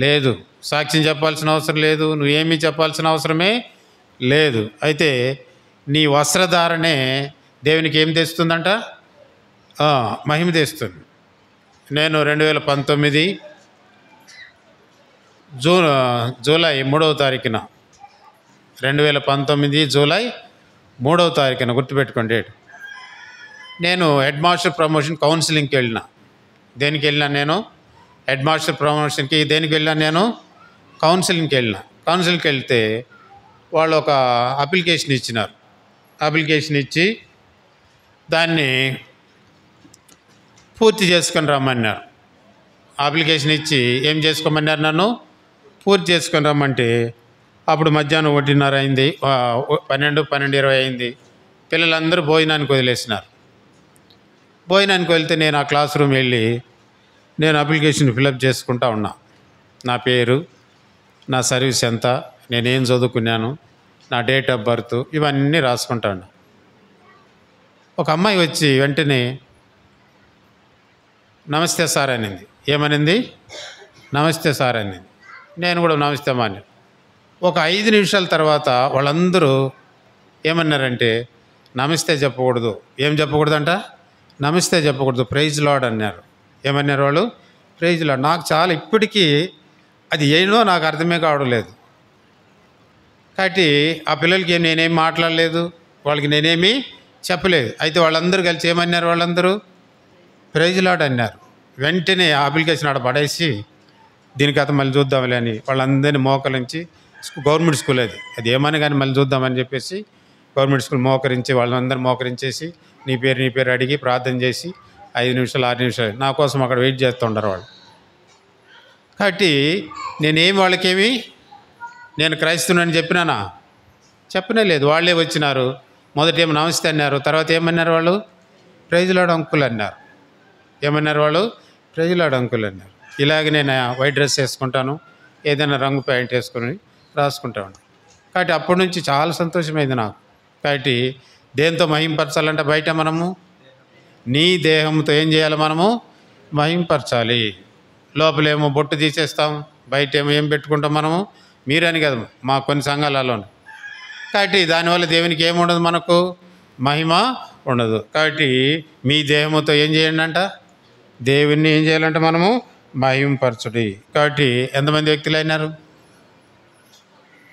లేదు, సాక్ష్యం చెప్పాల్సిన అవసరం లేదు, నువ్వేమీ చెప్పాల్సిన అవసరమే లేదు. అయితే నీ వస్త్రధారణే దేవునికి ఏం తెస్తుందంట? మహిమ తెస్తుంది. నేను 2019 జూలై 3వ తారీఖున 2019 జూలై 3వ తారీఖున గుర్తుపెట్టుకోండి డేట్. నేను హెడ్ మాస్టర్ ప్రమోషన్ కౌన్సిలింగ్కి వెళ్ళిన. దేనికి వెళ్ళినా నేను? హెడ్ మాస్టర్ ప్రమోషన్కి. దేనికి వెళ్ళాను నేను? కౌన్సిలింగ్కి వెళ్ళిన. కౌన్సిలింగ్కి వెళ్తే వాళ్ళు ఒక అప్లికేషన్ ఇచ్చినారు. అప్లికేషన్ ఇచ్చి దాన్ని పూర్తి చేసుకొని రమ్మన్నారు. అప్లికేషన్ ఇచ్చి ఏం చేసుకోమన్నారు? నన్ను పూర్తి చేసుకొని రమ్మంటే అప్పుడు మధ్యాహ్నం 1:30 అయింది, 12:20 అయింది. పిల్లలందరూ భోజనానికి వదిలేసినారు. భోజనానికి వెళ్తే నేను ఆ క్లాస్ రూమ్ వెళ్ళి నేను అప్లికేషన్ ఫిలప్ చేసుకుంటా ఉన్నా. నా పేరు, నా సర్వీస్ ఎంత, నేనేం చదువుకున్నాను, నా డేట్ ఆఫ్ బర్త్, ఇవన్నీ రాసుకుంటాను. ఒక అమ్మాయి వచ్చి వెంటనే నమస్తే సార్ అనింది. ఏమనింది? నమస్తే సార్ అనింది. నేను కూడా నమస్తే మాని. ఒక 5 నిమిషాల తర్వాత వాళ్ళందరూ ఏమన్నారంటే నమస్తే చెప్పకూడదు. ఏం చెప్పకూడదంట? నమస్తే చెప్పకూడదు, ప్రైజ్ లార్డ్ అన్నారు. ఏమన్నారు వాళ్ళు? Praise lord. నాకు చాలా ఇప్పటికీ అది ఏనో నాకు అర్థమే కావడం లేదు. కాబట్టి ఆ పిల్లలకి నేనేం మాట్లాడలేదు, వాళ్ళకి నేనేమీ చెప్పలేదు. అయితే వాళ్ళందరూ కలిసి ఏమన్నారు? వాళ్ళందరూ ప్రైజ్ లార్డ్ అన్నారు. వెంటనే ఆ అప్లికేషన్ ఆడ పడేసి దీని కథ మళ్ళీ చూద్దాంలే అని వాళ్ళందరినీ మోకరించి, గవర్నమెంట్ స్కూల్ అది ఏమని కానీ మళ్ళీ చూద్దామని చెప్పేసి గవర్నమెంట్ స్కూల్ మోకరించి వాళ్ళందరూ మోకరించేసి నీ పేరు అడిగి ప్రార్థన చేసి 5 నిమిషాలు 6 నిమిషాలు నా కోసం అక్కడ వెయిట్ చేస్తూ ఉండరు వాళ్ళు. కాబట్టి వాళ్ళకేమి నేను క్రైస్తవునని చెప్పినానా? చెప్పనే లేదు. వాళ్ళే వచ్చినారు. మొదట ఏమో నమస్తే అన్నారు, తర్వాత ఏమన్నారు వాళ్ళు? ప్రైజ్ లార్డ్ అంకుల్ అన్నారు. ఏమన్నారు వాళ్ళు? ప్రైజ్ లార్డ్ అంకుల్ అన్నారు. ఇలాగే నేను వైట్ డ్రెస్ వేసుకుంటాను, ఏదైనా రంగు ప్యాంట్ వేసుకొని రాసుకుంటా ఉంటాను. కాబట్టి అప్పటి నుంచి చాలా సంతోషమైంది నాకు. కాబట్టి దేంతో మహింపరచాలంటే బయట మనము నీ దేహంతో ఏం చేయాలి? మనము మహింపరచాలి. లోపలేమో బొట్టు తీసేస్తాం, బయట ఏమో ఏం పెట్టుకుంటాం మనము? మీరని కదా, మా కొన్ని సంఘాలలోనే. కాబట్టి దానివల్ల దేవునికి ఏముండదు, మనకు మహిమ ఉండదు. కాబట్టి మీ దేహంతో ఏం చేయండి అంట? దేవుణ్ణి ఏం చేయాలంటే మనము మహింపరచుడి. కాబట్టి ఎంతమంది వ్యక్తులు అయినారు?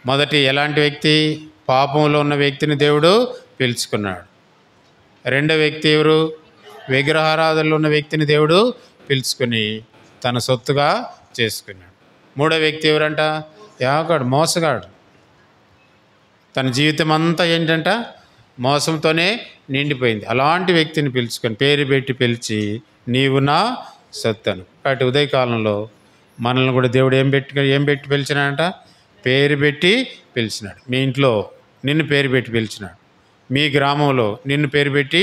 మొదటి ఎలాంటి వ్యక్తి? పాపంలో ఉన్న వ్యక్తిని దేవుడు పిలుచుకున్నాడు. రెండో వ్యక్తి ఎవరు? విగ్రహారాధనలో ఉన్న వ్యక్తిని దేవుడు పిలుచుకుని తన సొత్తుగా చేసుకున్నాడు. మూడో వ్యక్తి ఎవరంట? యాగాడు, మోసగాడు. తన జీవితం అంతా ఏంటంట? మోసంతోనే నిండిపోయింది. అలాంటి వ్యక్తిని పిలుచుకొని పేరు పెట్టి పిలిచి నీవు నా సొత్తను. కాబట్టి ఉదయకాలంలో మనల్ని కూడా దేవుడు ఏం పెట్టి పిలిచినాడంట? పేరు పెట్టి పిలిచినాడు. మీ ఇంట్లో నిన్ను పేరు పెట్టి పిలిచినాడు, మీ గ్రామంలో నిన్ను పేరు పెట్టి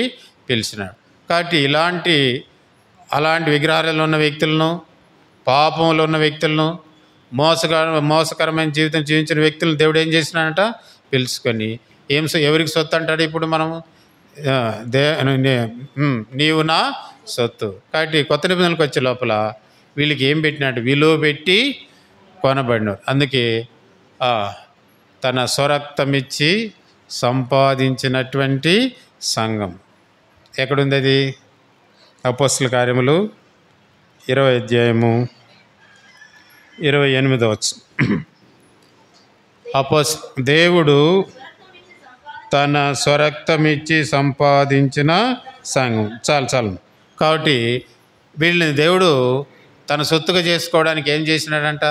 పిలిచినాడు. కాబట్టి అలాంటి విగ్రహాలలో ఉన్న వ్యక్తులను, పాపంలో ఉన్న వ్యక్తులను, మోసకరమైన జీవితం జీవించిన వ్యక్తులను దేవుడు ఏం చేసినాడంట? పిలుచుకొని ఎవరికి సొత్తు అంటాడు ఇప్పుడు మనము? నీవు నా సొత్తు. కాబట్టి కొత్త నిబంధనలకు వచ్చే లోపల వీళ్ళకి ఏం పెట్టినట్టు? విలువ పెట్టి కొనబడినారు. అందుకే తన స్వరక్తమిచ్చి సంపాదించినటువంటి సంఘం ఎక్కడుంది? అది అపోస్తల కార్యములు 20వ అధ్యాయము 28వ వచనం. దేవుడు తన స్వరక్తమిచ్చి సంపాదించిన సంఘం. చాలు. కాబట్టి వీళ్ళని దేవుడు తన సొత్తుగా చేసుకోవడానికి ఏం చేసినాడంట?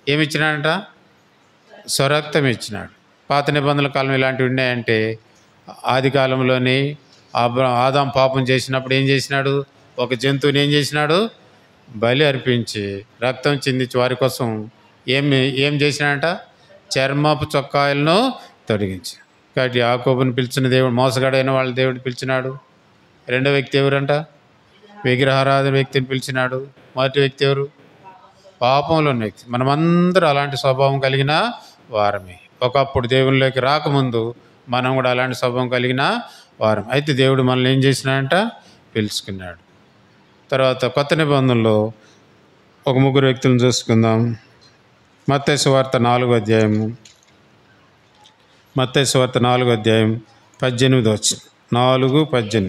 ఏమిచ్చినాడంట? స్వరక్తం ఇచ్చినాడు. పాత నిబంధనల కాలం ఇలాంటివి ఉన్నాయంటే ఆది కాలంలోని ఆదాం పాపం చేసినప్పుడు ఏం చేసినాడు? ఒక జంతువుని ఏం చేసినాడు? బలి అర్పించి రక్తం చిందించి వారి కోసం ఏం చేసినాడంట? చర్మపు చొక్కాయలను తొలగించి. కాబట్టి యాకోబుని పిలిచిన దేవుడు, మోసగాడైన వాళ్ళ దేవుడు పిలిచినాడు. రెండో వ్యక్తి ఎవరంట? విగ్రహారాధన వ్యక్తిని పిలిచినాడు. మొదటి వ్యక్తి ఎవరు? పాపంలో ఉన్న వ్యక్తి. మనమందరూ అలాంటి స్వభావం కలిగిన వారమే. ఒకప్పుడు దేవునిలోకి రాకముందు మనం కూడా అలాంటి స్వభావం కలిగిన వారం. అయితే దేవుడు మనల్ని ఏం చేసినాడంట? పిలుచుకున్నాడు. తర్వాత కొత్త నిబంధనలో ఒక ముగ్గురు వ్యక్తులను చూసుకుందాం. మత్తయి సువార్త 4వ అధ్యాయము. మత్తయి సువార్త 4వ అధ్యాయం 18 వచ్చి 4:18.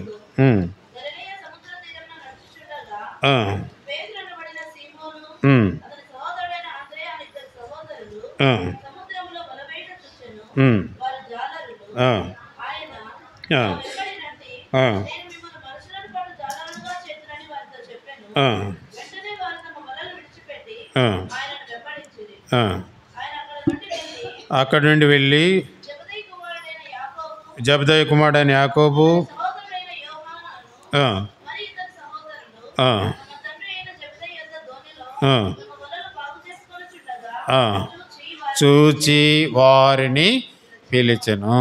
అక్కడి నుండి వెళ్ళి జబదయి కుమారుడైన యాకోబు, చూచి వారిని పిలిచెను.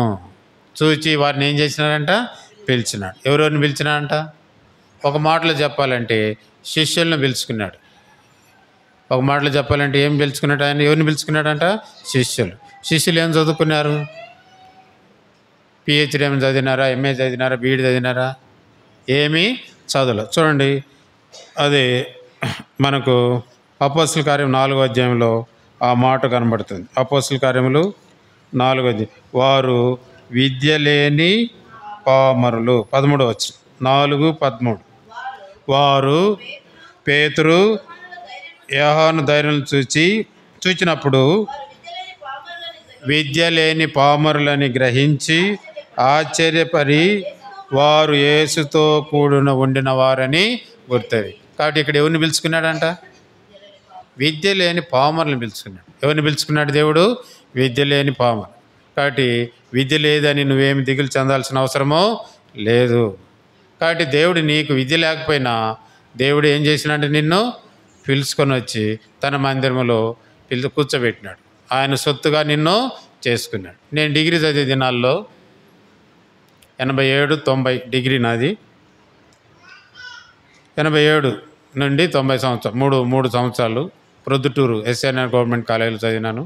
చూచి వారిని ఏం చేసినారంట? పిలిచినాడు. ఎవరెవరిని పిలిచినాడంట? ఒక మాటలో చెప్పాలంటే శిష్యులను పిలుచుకున్నాడు. ఒక మాటలో చెప్పాలంటే ఏం పిలుచుకున్నాడు ఆయన? ఎవరిని పిలుచుకున్నాడంట? శిష్యులు. శిష్యులు ఏం చదువుకున్నారు? పిహెచ్డీ ఏమి చదివినారా? ఎంఏ చదివినారా? బీఈడి చదివినారా? ఏమీ చదవలేదు. చూడండి, అది మనకు అపోస్తల కార్యం 4వ అధ్యాయంలో ఆ మాట కనబడుతుంది. అపోస్తల కార్యములు 4వ అధ్యాయం. వారు విద్య లేని పామరులు. 13 వచ్చి 4:13. వారు పేతురు యోహాను ధైర్యం చూచినప్పుడు విద్య లేని పామరులని గ్రహించి ఆశ్చర్యపడి వారు యేసుతో కూడిన ఉండిన వారని గుర్తవి. కాబట్టి ఇక్కడ ఎవరిని పిలుచుకున్నాడంట? విద్య లేని పామరులను పిలుచుకున్నాడు. ఎవరిని పిలుచుకున్నాడు దేవుడు? విద్య లేని పామరు. కాబట్టి విద్య లేదని నువ్వేమి దిగులు చెందాల్సిన అవసరమో లేదు. కాబట్టి దేవుడు నీకు విద్య లేకపోయినా దేవుడు ఏం చేసినాడు? నిన్ను పిలుచుకొని వచ్చి తన మందిరంలో కూర్చోబెట్టినాడు. ఆయన సొత్తుగా నిన్ను చేసుకున్నాడు. నేను డిగ్రీ చదివే దినాల్లో 87-90 డిగ్రీ నాది. 87 నుండి 90 సంవత్సరాలు, మూడు సంవత్సరాలు ప్రొద్దుటూరు ఎస్ఎన్ఆర్ గవర్నమెంట్ కాలేజీలో చదివినాను.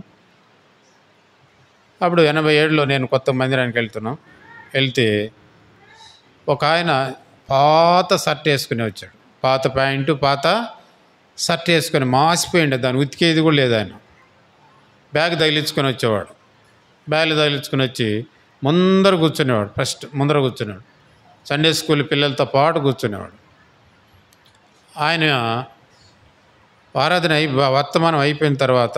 అప్పుడు 87లో నేను కొత్త మందిరానికి వెళ్తే ఒక ఆయన పాత షర్ట్ వేసుకుని వచ్చాడు. పాత ప్యాంటు, పాత షర్ట్ వేసుకొని మాసిపోయింది. దాన్ని ఉతికేది కూడా లేదు. ఆయన బ్యాగ్ తగిలించుకొని వచ్చేవాడు. బ్యాగ్ తగిలించుకొని వచ్చి ముందర కూర్చునేవాడు. ఫస్ట్ ముందర కూర్చునేవాడు. సండే స్కూల్ పిల్లలతో పాటు కూర్చునేవాడు. ఆయన ఆరాధన వర్తమానం అయిపోయిన తర్వాత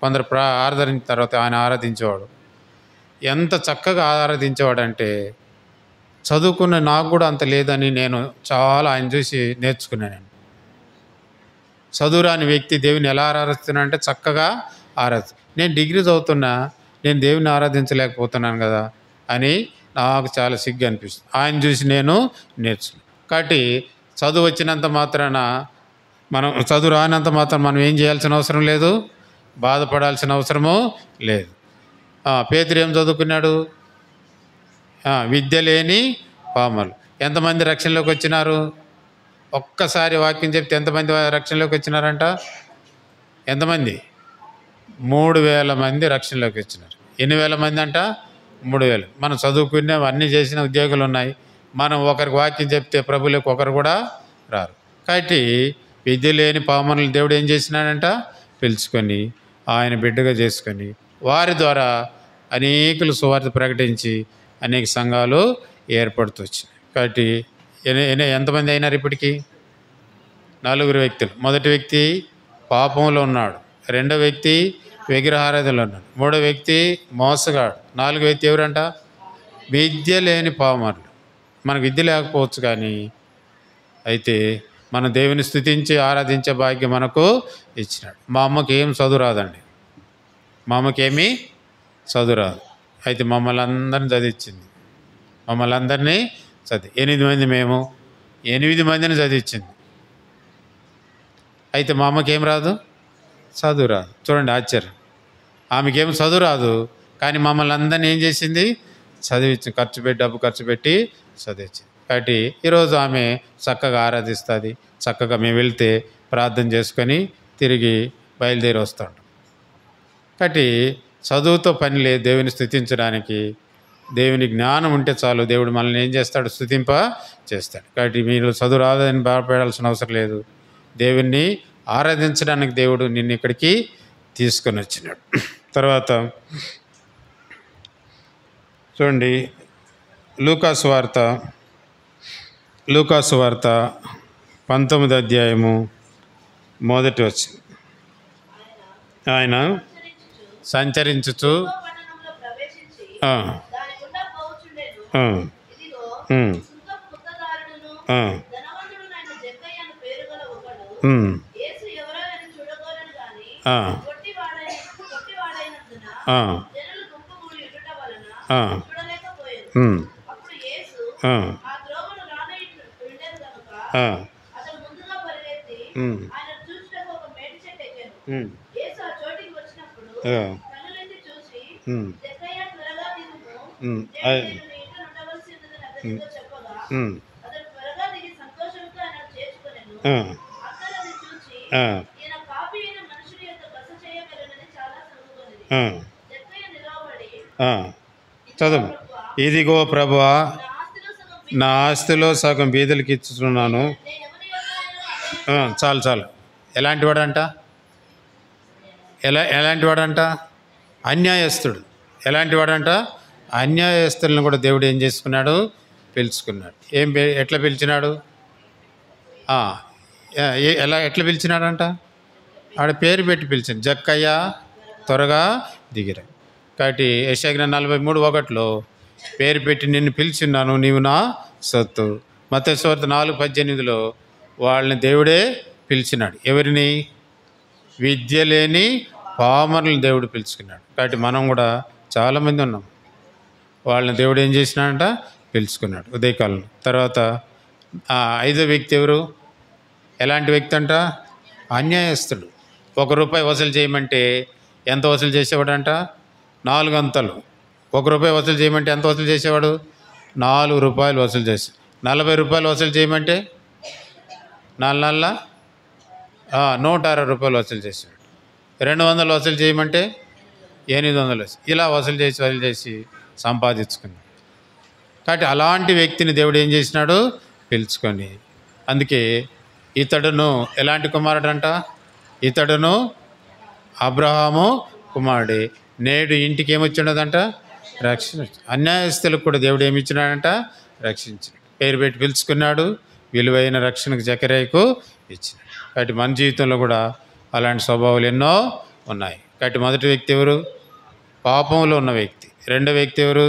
కొందరు ఆరాధించిన తర్వాత ఆయన ఆరాధించేవాడు. ఎంత చక్కగా ఆరాధించేవాడంటే చదువుకున్న నాకు కూడా అంత లేదని నేను చాలా ఆయన చూసి నేర్చుకున్నాను. చదువురాని వ్యక్తి దేవుని ఎలా ఆరాధిస్తున్నా అంటే చక్కగా నేను డిగ్రీ చదువుతున్నా, నేను దేవుని ఆరాధించలేకపోతున్నాను కదా అని నాకు చాలా సిగ్గు అనిపిస్తుంది. ఆయన చూసి నేను నేర్చుకున్నాను. కాబట్టి చదువు వచ్చినంత మాత్రాన చదువు రానంత మాత్రం మనం ఏం చేయాల్సిన అవసరం లేదు, బాధపడాల్సిన అవసరము లేదు. పేతురు ఏం చదువుకున్నాడు? విద్య లేని పామరులు. ఎంతమంది రక్షణలోకి వచ్చినారు? ఒక్కసారి వాక్యం చెప్తే ఎంతమంది రక్షణలోకి వచ్చినారంట? ఎంతమంది? 3,000 మంది రక్షణలోకి వచ్చినారు. ఎన్ని వేల మంది అంట? 3,000. మనం చదువుకునే అన్నీ చేసిన ఉద్యోగాలు ఉన్నాయి. మనం ఒకరికి వాక్యం చెప్తే ప్రభువులకు ఒకరు కూడా రారు. కాబట్టి విద్య లేని పామరులు దేవుడు ఏం చేసినాడంట? పిలుచుకొని ఆయన బిడ్డగా చేసుకొని వారి ద్వారా అనేకులు సువార్త ప్రకటించి అనేక సంఘాలు ఏర్పడుతూ వచ్చినాయి. కాబట్టి ఎంతమంది అయినారు ఇప్పటికీ? 4 వ్యక్తులు. మొదటి వ్యక్తి పాపంలో ఉన్నాడు. రెండో వ్యక్తి విగ్రహారాధనలో ఉన్నాడు. మూడో వ్యక్తి మోసగాడు. 4వ వ్యక్తి ఎవరంట? విద్య లేని పామరులు. మనకు విద్య లేకపోవచ్చు కానీ అయితే మన దేవుని స్తుతించి ఆరాధించే భాగ్యం మనకు ఇచ్చినాడు. మా అమ్మకి ఏం చదువు రాదండి. మా అమ్మకి ఏమీ చదువు రాదు. అయితే మమ్మల్ని అందరినీ చదివించింది. మమ్మల్ని అందరినీ 8 మంది, మేము 8 మందిని చదివించింది. అయితే మా అమ్మకి ఏం రాదు? చదువు రాదు. చూడండి ఆశ్చర్యం, ఆమెకేం చదువు రాదు, కానీ మమ్మల్ని అందరినీ ఏం చేసింది? చదివించింది. డబ్బు ఖర్చు పెట్టి చదివించింది. కాబట్టి ఈరోజు ఆమె చక్కగా ఆరాధిస్తుంది. చక్కగా మేము వెళ్తే ప్రార్థన చేసుకొని తిరిగి బయలుదేరి వస్తాం. కాబట్టి చదువుతో పని లేదు దేవుని స్తుతించడానికి. దేవుని జ్ఞానం ఉంటే చాలు, దేవుడు మనల్ని ఏం చేస్తాడు? స్తుతింప చేస్తాడు. కాబట్టి మీరు చదువు రాదని బాధపడాల్సిన అవసరం లేదు. దేవుణ్ణి ఆరాధించడానికి దేవుడు నిన్ను ఇక్కడికి తీసుకొని వచ్చినాడు. తర్వాత చూడండి, లూకాసు వార్త 19వ అధ్యాయము 1వ వచనం. ఆయన సంచరించుచు చదువు. ఇదిగో ప్రభువా, నా ఆస్తిలో సగం బీదలకి ఇస్తున్నాను. చాలు. ఎలాంటి వాడంట? ఎలాంటి వాడంట? అన్యాయస్తుడు. ఎలాంటి వాడంట? అన్యాయస్తులను కూడా దేవుడు ఏం చేసుకున్నాడు? పిలుచుకున్నాడు. ఎట్లా పిలిచినాడు? ఎట్లా పిలిచినాడంట? ఆడ పేరు పెట్టి పిలిచాడు. జక్కయ్య త్వరగా దిగిరా. కాబట్టి యెషయా 43:1 పేరు పెట్టి నిన్ను పిలిచిన్నాను, నీవు నా సొత్తు. మత్తయి సువార్త 4:18 వాళ్ళని దేవుడే పిలిచినాడు. ఎవరిని? విద్య లేని పామరులను దేవుడు పిలుచుకున్నాడు. కాబట్టి మనం కూడా చాలామంది ఉన్నాం, వాళ్ళని దేవుడు ఏం చేసినాడంట? పిలుచుకున్నాడు ఉదయకాలంలో. తర్వాత 5వ వ్యక్తి ఎవరు? ఎలాంటి వ్యక్తి అంట? అన్యాయస్తుడు. ₹1 వసూలు చేయమంటే ఎంత వసూలు చేసేవాడంట? 4 అంతలు. ₹1 వసూలు చేయమంటే ఎంత వసూలు చేసేవాడు? ₹4 వసూలు చేసి. ₹40 వసూలు చేయమంటే 4 160 వసూలు చేసేవాడు. 200 వసూలు చేయమంటే 800 ఇలా వసూలు చేసి సంపాదించుకున్నాడు. కాబట్టి అలాంటి వ్యక్తిని దేవుడు ఏం చేసినాడు? పిలుచుకొని. అందుకే ఇతడును ఎలాంటి కుమారుడు అంట? ఇతడును అబ్రహాము కుమారుడే. నేడు ఇంటికి ఏమొచ్చినదంట? రక్షణ. అన్యాయస్తులకు కూడా దేవుడు ఏమి ఇచ్చినాడంట? రక్షించాడు. పేరు పెట్టి పిలుచుకున్నాడు. విలువైన రక్షణకు జకర్యాకు ఇచ్చినాడు. కాబట్టి మన జీవితంలో కూడా అలాంటి స్వభావాలు ఎన్నో ఉన్నాయి. కాబట్టి మొదటి వ్యక్తి ఎవరు? పాపంలో ఉన్న వ్యక్తి. రెండో వ్యక్తి ఎవరు?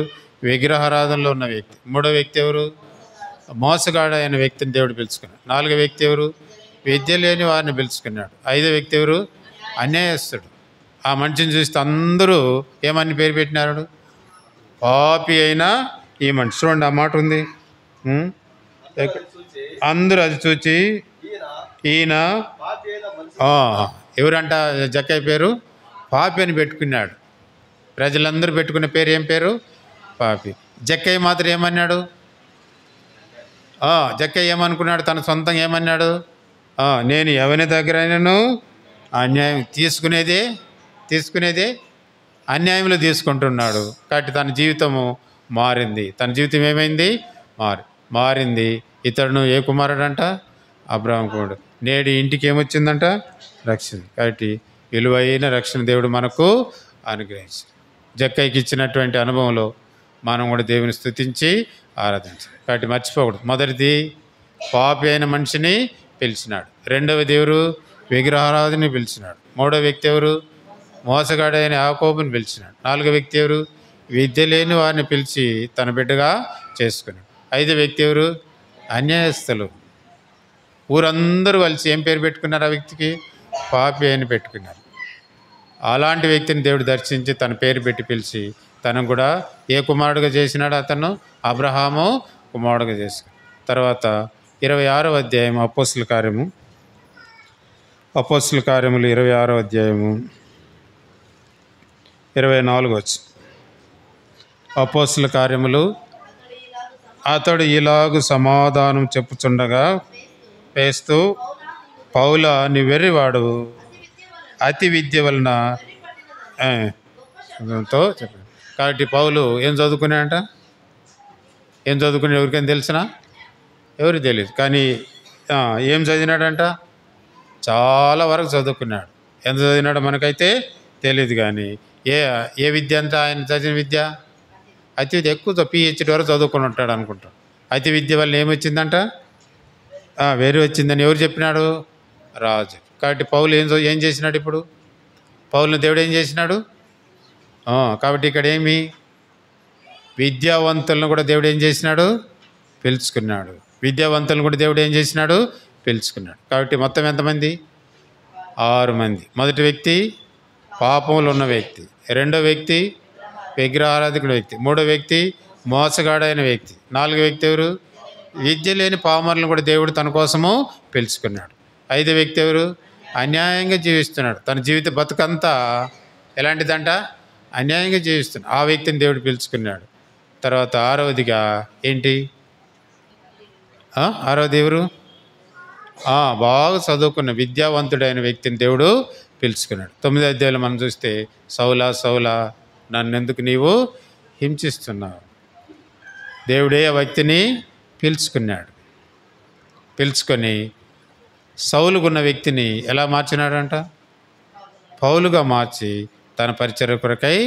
విగ్రహారాధనలో ఉన్న వ్యక్తి. మూడో వ్యక్తి ఎవరు? మోసగాడు అయిన వ్యక్తిని దేవుడు పిలుచుకున్నాడు. నాలుగో వ్యక్తి ఎవరు? విద్య లేని వారిని పిలుచుకున్నాడు. ఐదో వ్యక్తి ఎవరు? అన్యాయస్తుడు. ఆ మనిషిని చూస్తే అందరూ ఏమని పేరు పెట్టినారు? పాపి అయినా ఈ మనిషి. చూడండి, ఆ మాట ఉంది. అందరూ అది చూచి ఈయన ఎవరంట? జక్కయ్య పేరు పాపి అని పెట్టుకున్నాడు. ప్రజలందరూ పెట్టుకున్న పేరు ఏం పేరు? పాపి. జక్కయ్య మాత్రం ఏమన్నాడు? జక్కయ్య ఏమనుకున్నాడు? తన సొంతంగా ఏమన్నాడు? నేను ఎవరి దగ్గరైనాను అన్యాయం తీసుకునేదే అన్యాయంలో తీసుకుంటున్నాడు. కాబట్టి తన జీవితము మారింది. తన జీవితం ఏమైంది? మారింది. ఇతడును ఏ కుమారుడంట? అబ్రహాము కుమారుడు. నేడు ఇంటికి ఏమొచ్చిందంట? రక్షణ. కాబట్టి విలువైన రక్షణ దేవుడు మనకు అనుగ్రహించాడు. జక్కయ్యకి ఇచ్చినటువంటి అనుభవంలో మనం కూడా దేవుని స్తుతించి ఆరాధించాలి. కాబట్టి మర్చిపోకూడదు. మొదటిది పాపి అయిన మనిషిని పిలిచినాడు. రెండవది ఎవరు? విగ్రహారాధనని పిలిచినాడు. మూడో వ్యక్తి ఎవరు? మోసగాడైన యాకోబుని పిలిచినాడు. నాలుగో వ్యక్తి ఎవరు? విద్య లేని వారిని పిలిచి తన బిడ్డగా చేసుకున్నాడు. ఐదో వ్యక్తి ఎవరు? అన్యాయస్తులు. ఊరందరూ కలిసి ఏం పేరు పెట్టుకున్నారు? ఆ వ్యక్తికి పాపి అని పెట్టుకున్నారు. అలాంటి వ్యక్తిని దేవుడు దర్శించి తన పేరు పెట్టి పిలిచి తనను కూడా ఏ కుమారుడుగా చేసినాడు? అతను అబ్రహాము కుమారుడుగా చేసుకున్నాడు. తర్వాత 26వ అధ్యాయం అపోస్తుల కార్యము అపోస్తుల కార్యములు 26వ అధ్యాయము 24 వచ్చి అపోస్తుల కార్యములు అతడు ఇలాగు సమాధానం చెప్పుచుండగా పేస్తూ పౌలా నీ వెర్రివాడు అతి విద్య వలన తో చెప్పాడు. కాబట్టి పౌలు ఏం చదువుకున్నాడంట? ఏం చదువుకున్నాడు ఎవరికైనా తెలిసినా? ఎవరికి తెలియదు. కానీ ఏం చదివినాడంట? చాలా వరకు చదువుకున్నాడు. ఎంత చదివినాడో మనకైతే తెలియదు. కానీ ఏ విద్య అంతా ఆయన చదివిన విద్య? అతి విద్య ఎక్కువ పిహెచ్డి వరకు చదువుకుని ఉంటాడు అనుకుంటాం. అతి విద్య వల్ల ఏమొచ్చిందంట? వేరు వచ్చిందని ఎవరు చెప్పినాడు? రాజు. కాబట్టి పౌలు ఏం చేసినాడు? ఇప్పుడు పౌలుని దేవుడు ఏం చేసినాడు? కాబట్టి ఇక్కడ ఏమి విద్యావంతులను కూడా దేవుడు ఏం చేసినాడు? పిలుచుకున్నాడు. విద్యావంతులను కూడా దేవుడు ఏం చేసినాడు? పిలుచుకున్నాడు. కాబట్టి మొత్తం ఎంతమంది? 6 మంది. మొదటి వ్యక్తి పాపములు ఉన్న వ్యక్తి, రెండో వ్యక్తి విగ్రహారాధికుడు వ్యక్తి, మూడో వ్యక్తి మోసగాడైన వ్యక్తి, 4వ వ్యక్తి ఎవరు? విద్య లేని పామరులను కూడా దేవుడు తన కోసము పిలుచుకున్నాడు. 5వ వ్యక్తి ఎవరు? అన్యాయంగా జీవిస్తున్నాడు. తన జీవిత బతుకంతా ఎలాంటిదంట? అన్యాయంగా జీవిస్తున్నాడు. ఆ వ్యక్తిని దేవుడు పిలుచుకున్నాడు. తర్వాత 6వదిగా ఏంటి? 6వది ఎవరు? బాగా చదువుకున్న విద్యావంతుడైన వ్యక్తిని దేవుడు పిలుచుకున్నాడు. 9వ అధ్యాయంలో మనం చూస్తే సౌలా సౌలా నన్నెందుకు నీవు హింసిస్తున్నావు? దేవుడే ఆ వ్యక్తిని పిలుచుకున్నాడు. పిలుచుకొని సౌలుగున్న వ్యక్తిని ఎలా మార్చినాడంట? పౌలుగా మార్చి తన పరిచర్య కొరకై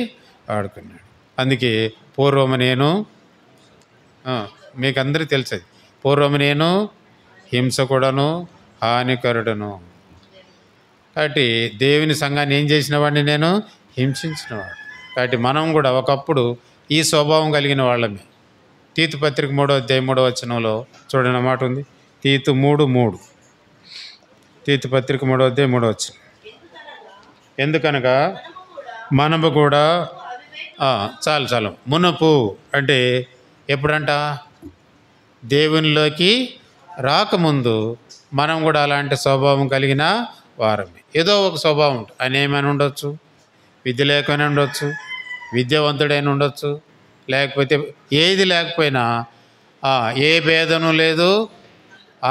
వాడుకున్నాడు. అందుకే పూర్వము నేను మీకు అందరికీ తెలుసది. పూర్వము నేను హింసకుడను హానికరుడను. కాబట్టి దేవుని సంఘాన్ని ఏం చేసిన వాడిని? నేను హింసించినవాడు. కాబట్టి మనం కూడా ఒకప్పుడు ఈ స్వభావం కలిగిన వాళ్ళమే. తీతు పత్రిక 3వ అధ్యాయం 3వ వచనంలో చూడండి మాట ఉంది. తీతు 3:3. తీతు పత్రిక 3వ అధ్యాయం 3వ వచనం. ఎందుకనగా మనము కూడా చాలు మునుపు అంటే ఎప్పుడంట? దేవునిలోకి రాకముందు మనం కూడా అలాంటి స్వభావం కలిగిన వారమే. ఏదో ఒక స్వభావం ఉంటుంది. ఆయన ఏమైనా ఉండొచ్చు, విద్య లేకపోయినా ఉండొచ్చు, విద్యావంతుడైనా ఉండొచ్చు, లేకపోతే ఏది లేకపోయినా ఏ భేదము లేదు.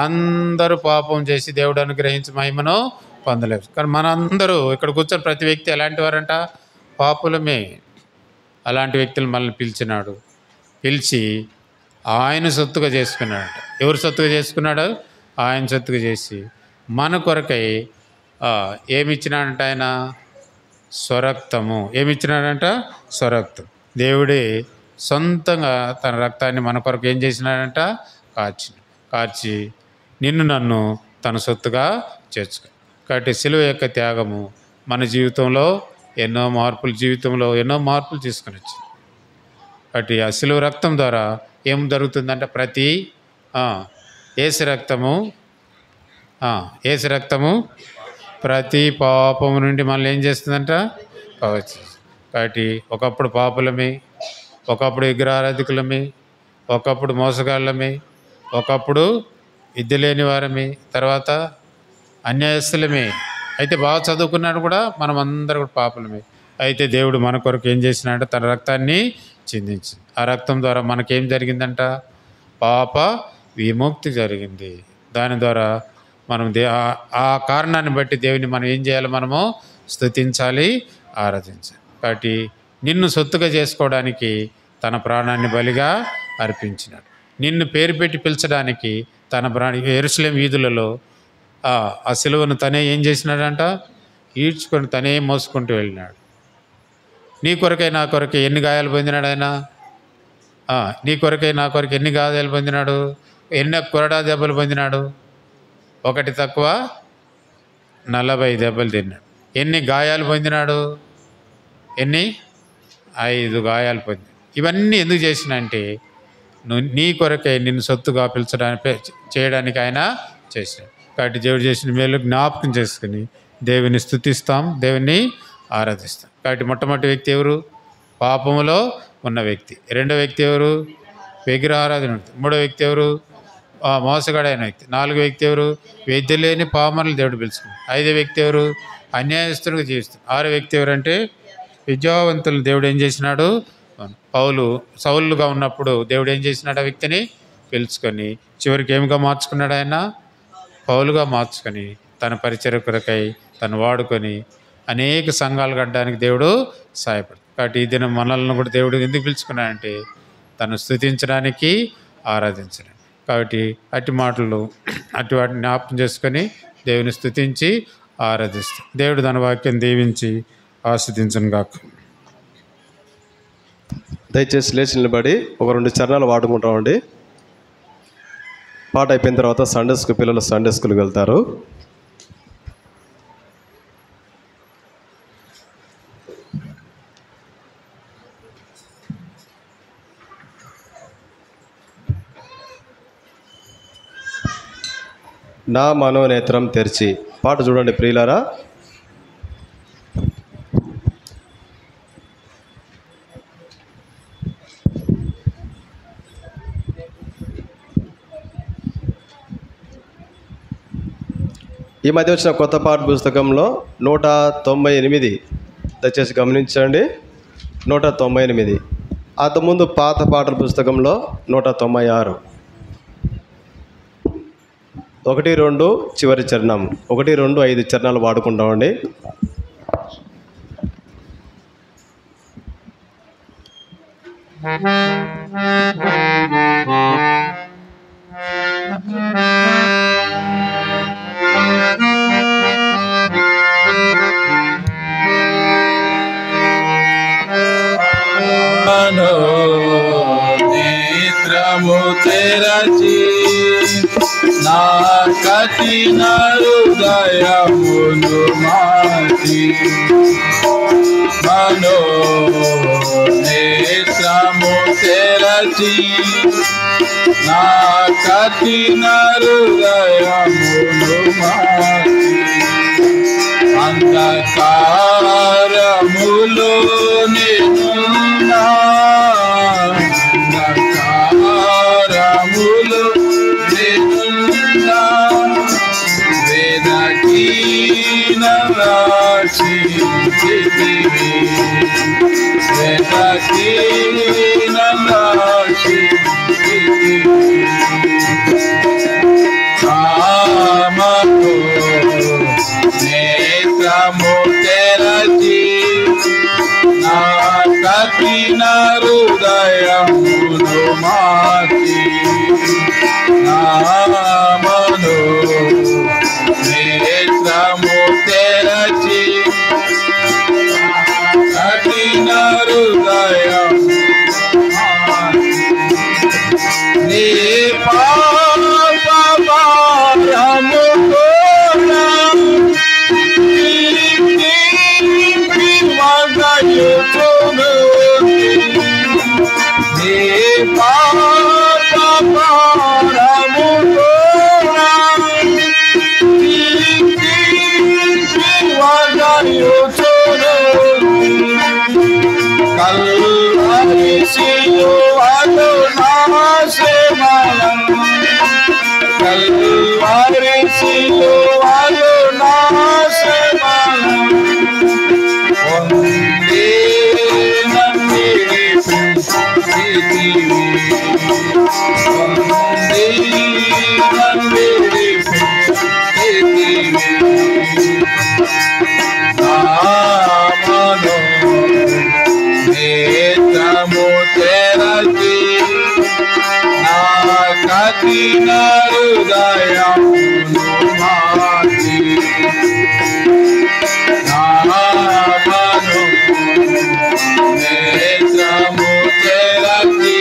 అందరూ పాపం చేసి దేవుడు అనుగ్రహించి మహిమను పొందలేదు. కానీ మనందరూ ఇక్కడ కూర్చొని ప్రతి వ్యక్తి ఎలాంటి వారంట? పాపులమే. అలాంటి వ్యక్తులు మనల్ని పిలిచినాడు. పిలిచి ఆయన సొత్తుగా చేసుకున్నాడంట. ఎవరు సొత్తుగా చేసుకున్నాడు? ఆయన సొత్తుగా చేసి మన కొరకై ఏమిచ్చినాడంట? ఆయన స్వరక్తము. ఏమిచ్చినాడంట? స్వరక్తం. దేవుడే సొంతంగా తన రక్తాన్ని మన కొరకు ఏం చేసినాడంట? కార్చి నిన్ను నన్ను తన సొత్తుగా చేర్చుకో. కాబట్టి సిలువ యొక్క త్యాగము మన జీవితంలో ఎన్నో మార్పులు తీసుకుని వచ్చింది. కాబట్టి ఆ సిలువ రక్తం ద్వారా ఏం జరుగుతుందంటే ప్రతి యేసు రక్తము ప్రతి పాపము నుండి మనల్ని ఏం చేస్తుందంట? కాబట్టి ఒకప్పుడు పాపులమే, ఒకప్పుడు విగ్రహారాధికులమే, ఒకప్పుడు మోసగాళ్ళమే, ఒకప్పుడు విద్య లేని వారమే, తర్వాత అన్యాయస్తులమే. అయితే బాగా చదువుకున్నాడు కూడా మనం అందరూ కూడా పాపులమే. అయితే దేవుడు మన కొరకు ఏం చేసినాడంటే తన రక్తాన్ని చిందించింది. ఆ రక్తం ద్వారా మనకేం జరిగిందంట? పాప విముక్తి జరిగింది. దాని ద్వారా మనం ఆ కారణాన్ని బట్టి దేవుని మనం ఏం చేయాలి? మనము స్తుతించాలి, ఆరాధించాలి. కాబట్టి నిన్ను సొత్తుగా చేసుకోవడానికి తన ప్రాణాన్ని బలిగా అర్పించినాడు. నిన్ను పేరు పెట్టి పిలిచడానికి తన యెరూషలేము వీధులలో ఆ సిలువను తనే ఏం చేసినాడంట? ఈడ్చుకొని తనే మోసుకుంటూ వెళ్ళినాడు. నీ కొరకై నా కొరకై ఎన్ని గాయాలు పొందినాడు ఆయన? నీ కొరకై నా కొరకు ఎన్ని గాయాలు పొందినాడు? ఎన్ని కొరడా దెబ్బలు పొందినాడు? ఒకటి తక్కువ 40 దెబ్బలు తిన్నాడు. ఎన్ని గాయాలు పొందినాడు? 5 గాయాలు పొంది. ఇవన్నీ ఎందుకు చేసిన అంటే నీ కొరకై నిన్ను సొత్తుగా చేయడానికి ఆయన చేసినాడు. కాబట్టి దేవుడు చేసిన మేలు జ్ఞాపకం చేసుకుని దేవుని స్తుతిస్తాం, దేవుని ఆరాధిస్తాం. కాబట్టి మొట్టమొదటి వ్యక్తి ఎవరు? పాపములో ఉన్న వ్యక్తి. రెండో వ్యక్తి ఎవరు? విగ్రహారాధన. మూడో వ్యక్తి ఎవరు? మోసగాడైన వ్యక్తి. 4వ వ్యక్తి ఎవరు? విద్య లేని పామరులు దేవుడు పిలుచుకున్నాడు. 5వ వ్యక్తి ఎవరు? అన్యాయస్తులుగా జీవిస్తుంది. 6వ వ్యక్తి ఎవరంటే విద్యావంతులు దేవుడు ఏం చేసినాడు? సౌలుగా ఉన్నప్పుడు దేవుడు ఏం చేసినాడు? ఆ వ్యక్తిని పిలుచుకొని చివరికి ఏమిగా మార్చుకున్నాడు? ఆయన పౌలుగా మార్చుకొని తన పరిచర్య కొరకై తను వాడుకొని అనేక సంఘాలు కట్టడానికి దేవుడు సహాయపడు. కాబట్టి ఈ దినం మనల్ని కూడా దేవుడు ఎందుకు పిలుచుకున్నాడంటే తను స్తుతించడానికి, ఆరాధించడానికి. కాబట్టి అట్టి మాటలు అట్టి వాటిని జ్ఞాపకం చేసుకొని దేవుని స్తుతించి ఆరాధిస్తాం. దేవుడు తన వాక్యం దీవించి ఆస్వాదించను గాక. దయచేసి లేచి నిలబడి ఒక 2 చరణాలు వాడుకుంటామండి. పాట అయిపోయిన తర్వాత సండే స్కూల్ పిల్లలు సండే స్కూల్కి వెళ్తారు. నా మనోనేత్రం తెరిచి పాట చూడండి ప్రియులారా. ఈ మధ్య వచ్చిన కొత్త పాఠ పుస్తకంలో 198, దయచేసి గమనించండి, 198. అంతకుముందు పాత పాటల పుస్తకంలో 196. 1, 2 చివరి చరణం, 1, 2, 5 చరణాలు వాడుకుంటామండి. నేత్రము తెరచి నా కఠిన హృదయమును మార్చి నేత్రము తెరచి నా కఠిన హృదయమును మార్చి అంధకారములో నిన్నున్నా అంధకారములో నిన్నున్నా వేదకీన రాశి వేదకీన రాశి కామతో నేత్రము తెరచి నా కఠిన హృదయమును మార్చి నా మనో నేత్రము తెరచి కఠిన హృదయమును మార్చి నీ పాపభారము కఠిన హృదయమును మార్చి నా మనో నేత్రము తెరచి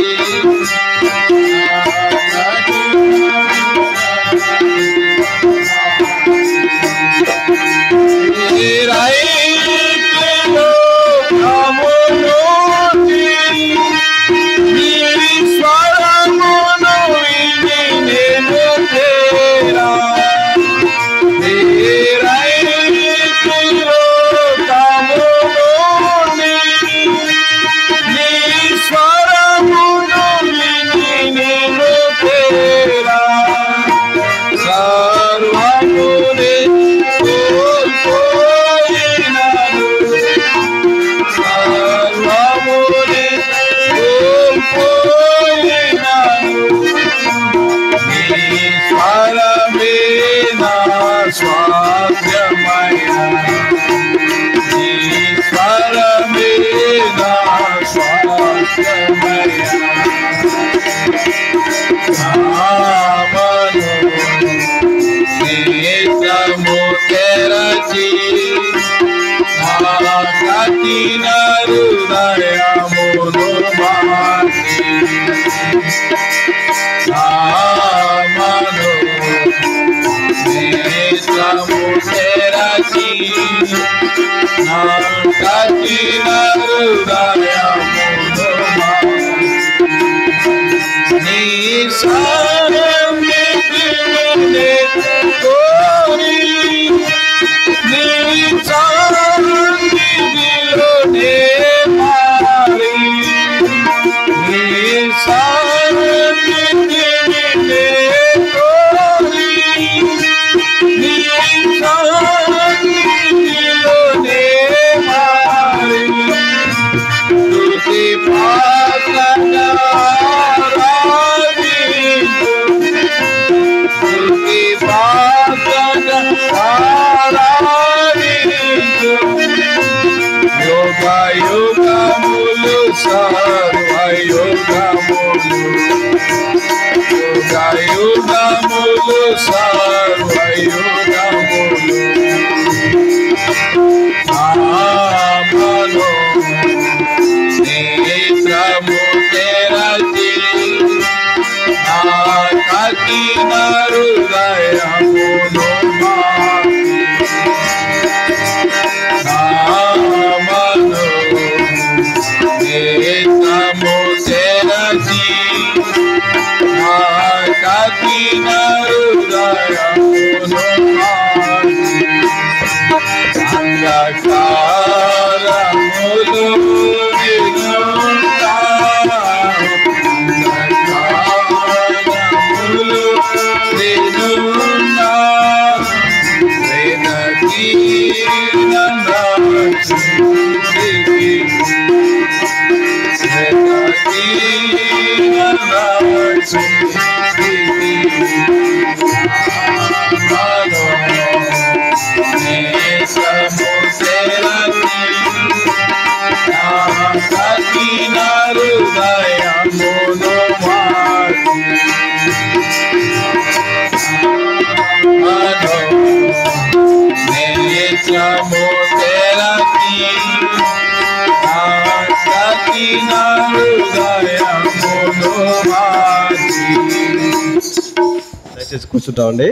దయచేసి కూర్చుంటామండి.